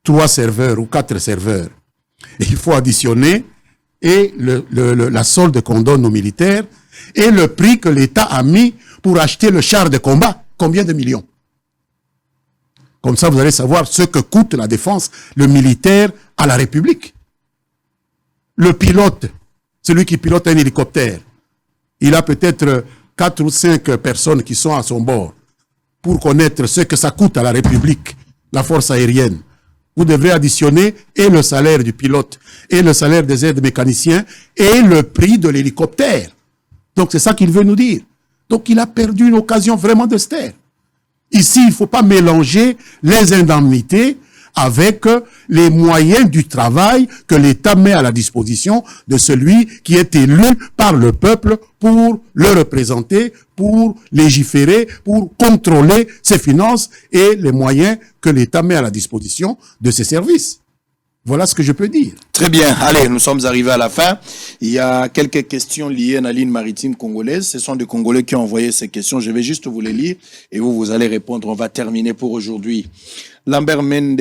3 serveurs ou 4 serveurs. Et il faut additionner et la solde qu'on donne aux militaires et le prix que l'État a mis pour acheter le char de combat. Combien de millions? Comme ça, vous allez savoir ce que coûte la défense, le militaire à la République. Le pilote, celui qui pilote un hélicoptère, il a peut-être 4 ou 5 personnes qui sont à son bord pour connaître ce que ça coûte à la République, la force aérienne. Vous devrez additionner et le salaire du pilote, et le salaire des aides mécaniciens, et le prix de l'hélicoptère. Donc c'est ça qu'il veut nous dire. Donc il a perdu une occasion vraiment de se taire. Ici, il ne faut pas mélanger les indemnités avec les moyens du travail que l'État met à la disposition de celui qui est élu par le peuple pour le représenter, pour légiférer, pour contrôler ses finances et les moyens que l'État met à la disposition de ses services. Voilà ce que je peux dire. Très bien. Allez, nous sommes arrivés à la fin. Il y a quelques questions liées à la ligne maritime congolaise. Ce sont des Congolais qui ont envoyé ces questions. Je vais juste vous les lire et vous allez répondre. On va terminer pour aujourd'hui. Lambert Mende,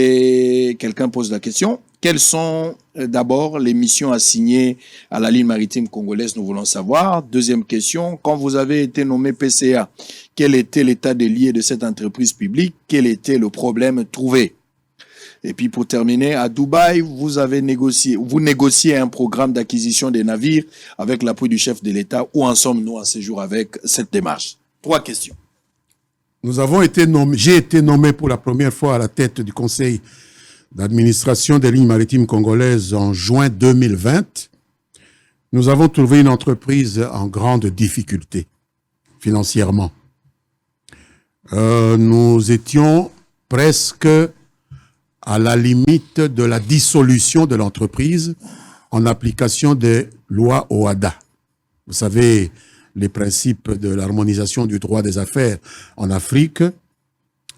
quelqu'un pose la question. Quelles sont d'abord les missions assignées à la ligne maritime congolaise? Nous voulons savoir. Deuxième question. Quand vous avez été nommé PCA, quel était l'état des lieux de cette entreprise publique? Quel était le problème trouvé? Et puis pour terminer, à Dubaï, vous négociez un programme d'acquisition des navires avec l'appui du chef de l'État. Où en sommes-nous à ce jour avec cette démarche? 3 questions. J'ai été nommé pour la première fois à la tête du conseil d'administration des lignes maritimes congolaises en juin 2020. Nous avons trouvé une entreprise en grande difficulté financièrement. Nous étions presque à la limite de la dissolution de l'entreprise en application des lois OHADA. Vous savez, les principes de l'harmonisation du droit des affaires en Afrique.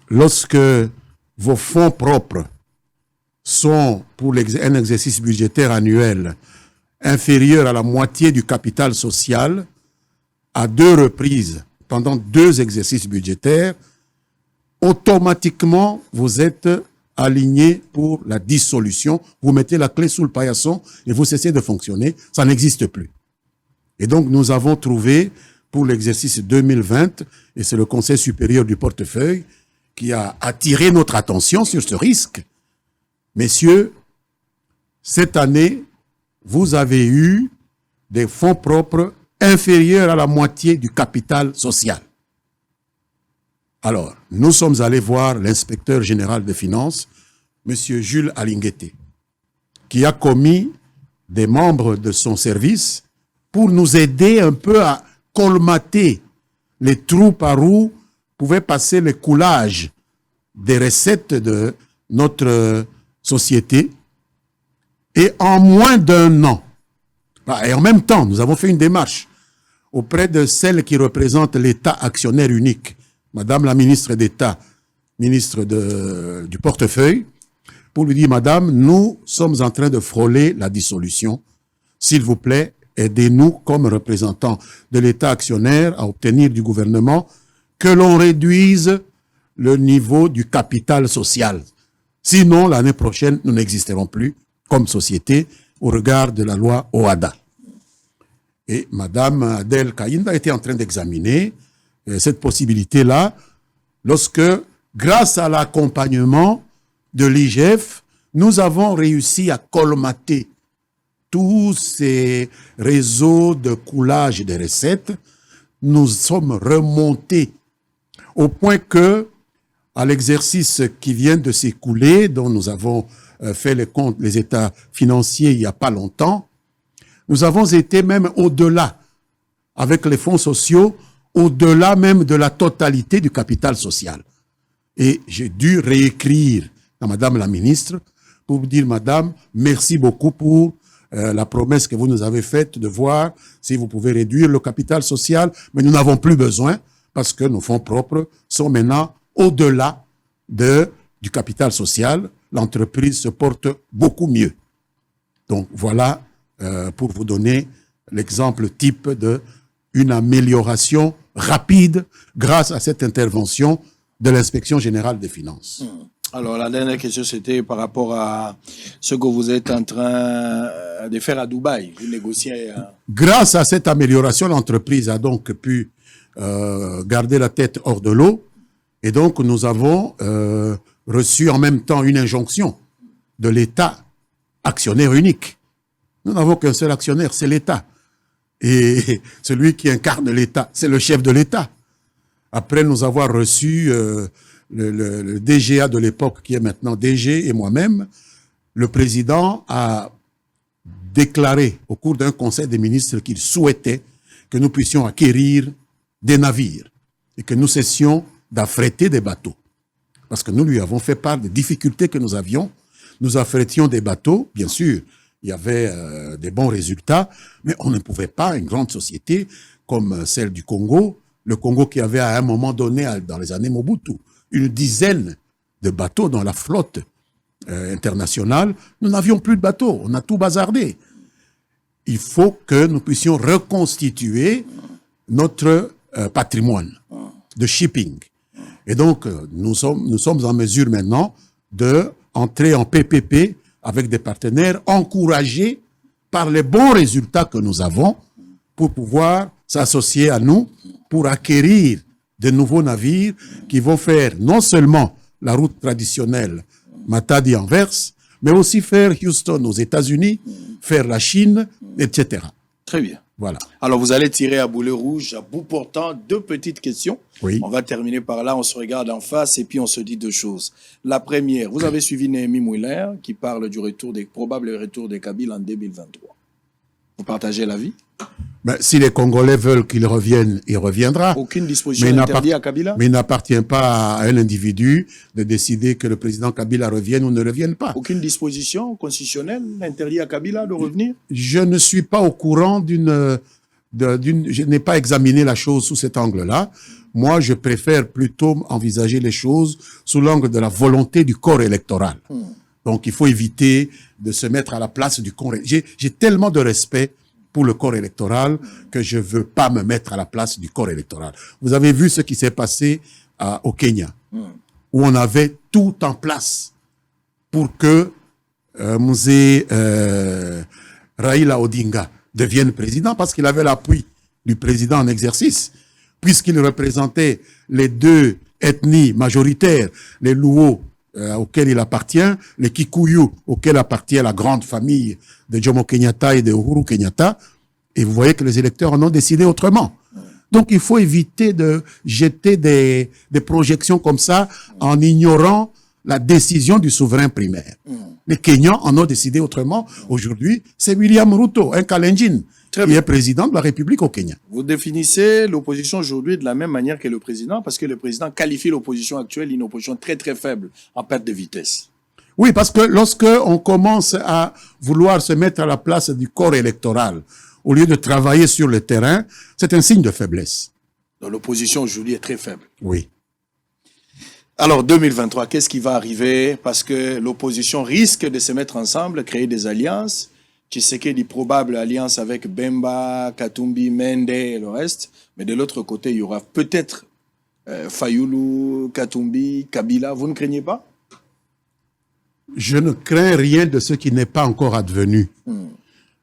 Lorsque vos fonds propres sont, pour un exercice budgétaire annuel, inférieurs à la moitié du capital social, à 2 reprises, pendant 2 exercices budgétaires, automatiquement, vous êtes aligné pour la dissolution. Vous mettez la clé sous le paillasson et vous cessez de fonctionner. Ça n'existe plus. Et donc, nous avons trouvé pour l'exercice 2020, et c'est le Conseil supérieur du portefeuille qui a attiré notre attention sur ce risque. Messieurs, cette année, vous avez eu des fonds propres inférieurs à la moitié du capital social. Alors, nous sommes allés voir l'inspecteur général des finances, M. Jules Alinguete, qui a commis des membres de son service pour nous aider un peu à colmater les trous par où pouvaient passer les coulages des recettes de notre société. Et en moins d'1 an, et en même temps, nous avons fait une démarche auprès de celle qui représente l'État actionnaire unique, Madame la ministre d'État, ministre du portefeuille, pour lui dire, Madame, nous sommes en train de frôler la dissolution. S'il vous plaît, aidez-nous comme représentants de l'État actionnaire à obtenir du gouvernement que l'on réduise le niveau du capital social. Sinon, l'année prochaine, nous n'existerons plus comme société au regard de la loi OHADA. Et Madame Adèle Kaïnda était en train d'examiner cette possibilité-là lorsque, grâce à l'accompagnement de l'IGF, nous avons réussi à colmater tous ces réseaux de coulage des recettes. Nous sommes remontés au point que, à l'exercice qui vient de s'écouler, dont nous avons fait les comptes, les états financiers il n'y a pas longtemps, nous avons été même au-delà, avec les fonds sociaux, au-delà même de la totalité du capital social. Et j'ai dû réécrire à Madame la ministre pour vous dire, Madame, merci beaucoup pour la promesse que vous nous avez faite de voir si vous pouvez réduire le capital social, mais nous n'avons plus besoin parce que nos fonds propres sont maintenant au-delà du capital social. L'entreprise se porte beaucoup mieux. Donc voilà, pour vous donner l'exemple type d'une amélioration rapide grâce à cette intervention de l'Inspection générale des finances. Alors, la dernière question, c'était par rapport à ce que vous êtes en train de faire à Dubaï. Vous négociez... Grâce à cette amélioration, l'entreprise a donc pu garder la tête hors de l'eau. Et donc, nous avons reçu en même temps une injonction de l'État actionnaire unique. Nous n'avons qu'un seul actionnaire, c'est l'État. Et celui qui incarne l'État, c'est le chef de l'État. Après nous avoir reçu le DGA de l'époque, qui est maintenant DG, et moi-même, le président a déclaré au cours d'un conseil des ministres qu'il souhaitait que nous puissions acquérir des navires et que nous cessions d'affréter des bateaux. Parce que nous lui avons fait part des difficultés que nous avions. Nous affrétions des bateaux, bien sûr, il y avait des bons résultats, mais on ne pouvait pas, une grande société comme celle du Congo, le Congo qui avait à un moment donné, dans les années Mobutu, une dizaine de bateaux dans la flotte internationale, nous n'avions plus de bateaux, on a tout bazardé. Il faut que nous puissions reconstituer notre patrimoine de shipping. Et donc, nous sommes en mesure maintenant d'entrer en PPP avec des partenaires encouragés par les bons résultats que nous avons pour pouvoir s'associer à nous pour acquérir de nouveaux navires qui vont faire non seulement la route traditionnelle Matadi-Anvers, mais aussi faire Houston aux États-Unis, faire la Chine, etc. Très bien. Voilà. Alors, vous allez tirer à boulet rouge, à bout portant, 2 petites questions. Oui. On va terminer par là, on se regarde en face et puis on se dit 2 choses. La première, vous avez suivi Néhémie Mouiller qui parle du probable retour des Kabyles en 2023. Vous partagez l'avis? Ben, si les Congolais veulent qu'il revienne, il reviendra. Aucune disposition n'interdit à Kabila? Mais il n'appartient pas à un individu de décider que le président Kabila revienne ou ne revienne pas. Aucune disposition constitutionnelle n'interdit à Kabila de revenir? Je ne suis pas au courant je n'ai pas examiné la chose sous cet angle-là. Moi, je préfère plutôt envisager les choses sous l'angle de la volonté du corps électoral. Donc, il faut éviter de se mettre à la place du corps. J'ai tellement de respect pour le corps électoral que je ne veux pas me mettre à la place du corps électoral. Vous avez vu ce qui s'est passé au Kenya, où on avait tout en place pour que Mzee Raila Odinga devienne président, parce qu'il avait l'appui du président en exercice, puisqu'il représentait les 2 ethnies majoritaires, les Luo auxquels il appartient, les Kikuyu auxquels appartient la grande famille de Jomo Kenyatta et de Uhuru Kenyatta, et vous voyez que les électeurs en ont décidé autrement. Donc il faut éviter de jeter des projections comme ça en ignorant la décision du souverain primaire. Les Kenyans en ont décidé autrement. Aujourd'hui, c'est William Ruto, un Kalenjin, qui est président de la République au Kenya. Vous définissez l'opposition aujourd'hui de la même manière que le président, parce que le président qualifie l'opposition actuelle d'une opposition très très faible, en perte de vitesse. Oui, parce que lorsque on commence à vouloir se mettre à la place du corps électoral, au lieu de travailler sur le terrain, c'est un signe de faiblesse. Donc l'opposition aujourd'hui est très faible. Oui. Alors 2023, qu'est-ce qui va arriver? Parce que l'opposition risque de se mettre ensemble, créer des alliances. Tshisekedi, probable alliance avec Bemba, Katumbi, Mende et le reste. Mais de l'autre côté, il y aura peut-être Fayulu, Katumbi, Kabila. Vous ne craignez pas? Je ne crains rien de ce qui n'est pas encore advenu.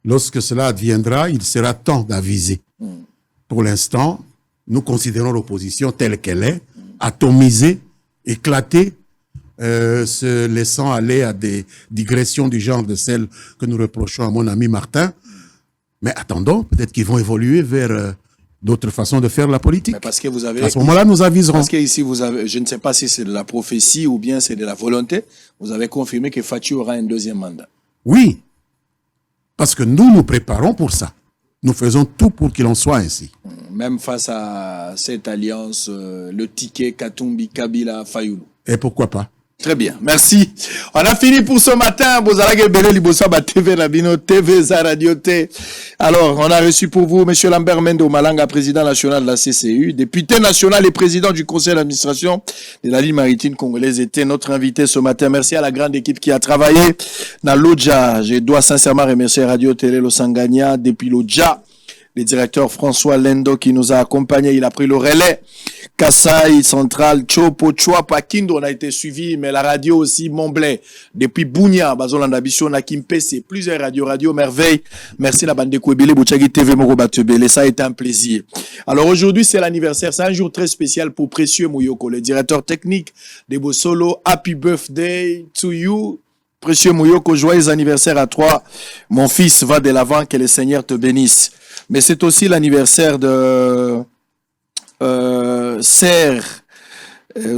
Lorsque cela adviendra, il sera temps d'aviser. Pour l'instant, nous considérons l'opposition telle qu'elle est, atomisée, éclatée, se laissant aller à des digressions du genre de celles que nous reprochons à mon ami Martin. Mais attendons, peut-être qu'ils vont évoluer vers d'autres façons de faire la politique. Mais parce que vous avez, à ce moment-là, nous aviserons. Parce que ici, vous avez, je ne sais pas si c'est de la prophétie ou bien c'est de la volonté, vous avez confirmé que Fatou aura un deuxième mandat. Oui, parce que nous nous préparons pour ça. Nous faisons tout pour qu'il en soit ainsi. Même face à cette alliance, le ticket Katumbi, Kabila, Fayoulou. Et pourquoi pas? Très bien, merci. On a fini pour ce matin. TV Nabino, TV Radio T. Alors, on a reçu pour vous M. Lambert Mendo Malanga, président national de la CCU, député national et président du conseil d'administration de la ligne maritime congolaise, était notre invité ce matin. Merci à la grande équipe qui a travaillé dans l'Odja. Je dois sincèrement remercier Radio Télé Losangania depuis l'Odja. Le directeur François Lendo qui nous a accompagnés, il a pris le relais. Kassai, Central, Chopo, Chouapa, Kindo, on a été suivi, mais la radio aussi, Montblé, depuis Bounia, Bazolanda Bichon, Nakim PC, plusieurs Radio Merveille. Merci la bande de Kouébélé, Bouchagi TV, Morobatebele, ça a été un plaisir. Alors aujourd'hui, c'est l'anniversaire, c'est un jour très spécial pour Précieux Mouyoko, le directeur technique de Bosolo. Happy birthday to you. Précieux Mouyoko, joyeux anniversaire à toi. Mon fils va de l'avant, que le Seigneur te bénisse. Mais c'est aussi l'anniversaire de Serre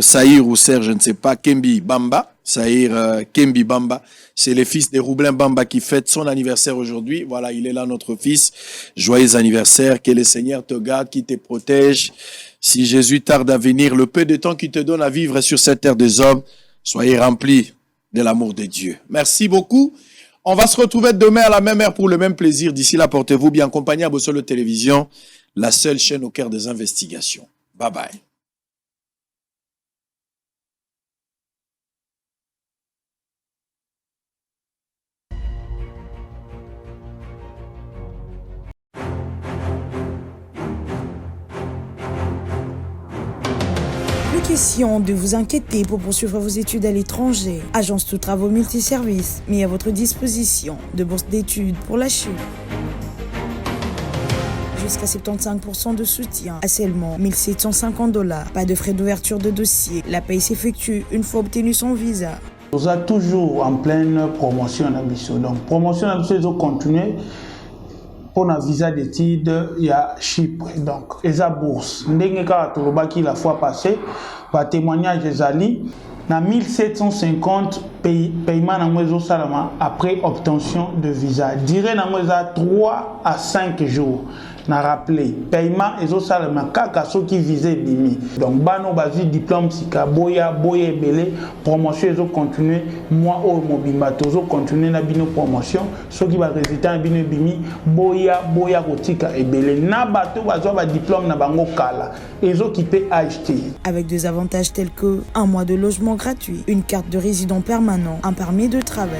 Saïr ou Serre, je ne sais pas, Kembi Bamba. Saïr Kembi Bamba. C'est le fils de Roublin Bamba qui fête son anniversaire aujourd'hui. Voilà, il est là, notre fils. Joyeux anniversaire. Que le Seigneur te garde, qui te protège. Si Jésus tarde à venir, le peu de temps qu'il te donne à vivre sur cette terre des hommes, soyez remplis de l'amour de Dieu. Merci beaucoup. On va se retrouver demain à la même heure pour le même plaisir. D'ici là, portez-vous bien accompagné à Bossolo Télévision, la seule chaîne au cœur des investigations. Bye bye. Question de vous inquiéter pour poursuivre vos études à l'étranger. Agence de travaux multiservices mis à votre disposition de bourse d'études pour la Chine. Jusqu'à 75% de soutien à seulement $1 750. Pas de frais d'ouverture de dossier. La paye s'effectue une fois obtenu son visa. Nous sommes toujours en pleine promotion à Bissau. Donc, promotion à Bissau, ils continué. Pour un visa d'études, il y a Chypre. Donc, et la bourse. La fois passée, par témoignage des alliés, dans 1750 paiements après obtention de visa. Durée 3 à 5 jours. Na rappelé paiement et au salama kaka ceux qui visaient bimi. Donc bano basi diplôme sika boya belé promotion ils ont continué moi au mobimba tozo continuer na bino promotion ceux qui va résultat bino bimi boya kotika et belé na bato bazo ba diplôme na bango kala ils ont qui peut acheter avec des avantages tels que un mois de logement gratuit, une carte de résident permanent, un permis de travail.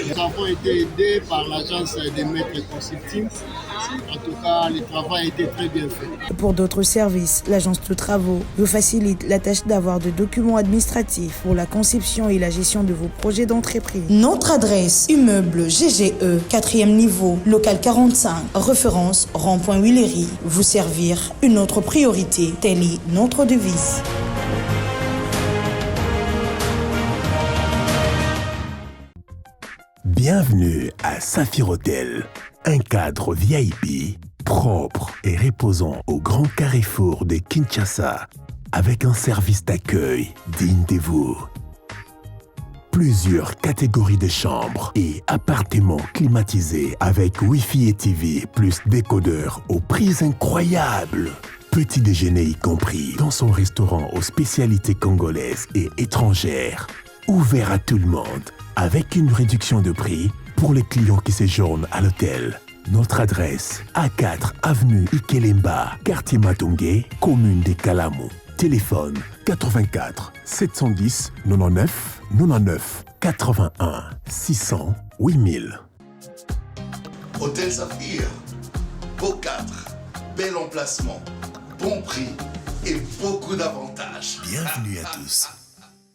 Nous avons été aidés par l'agence des maîtres consulting. En tout cas, le travail a été très bien fait. Pour d'autres services, l'agence de travaux vous facilite la tâche d'avoir de documents administratifs pour la conception et la gestion de vos projets d'entreprise. Notre adresse, immeuble GGE, 4e niveau, local 45, référence rond-point Willery. Vous servir, une autre priorité, telle est notre devise. Bienvenue à Saphir Hotel, un cadre VIP, propre et reposant au grand carrefour de Kinshasa, avec un service d'accueil digne de vous. Plusieurs catégories de chambres et appartements climatisés avec Wi-Fi et TV plus décodeur au prix incroyable. Petit déjeuner y compris dans son restaurant aux spécialités congolaises et étrangères. Ouvert à tout le monde avec une réduction de prix pour les clients qui séjournent à l'hôtel. Notre adresse, A4 avenue Ikelemba, quartier Matongé, commune des Kalamou. Téléphone 84 710 99 99 81 600 8000. Hôtel Saphir, beau cadre, bel emplacement, bon prix et beaucoup d'avantages. Bienvenue à tous.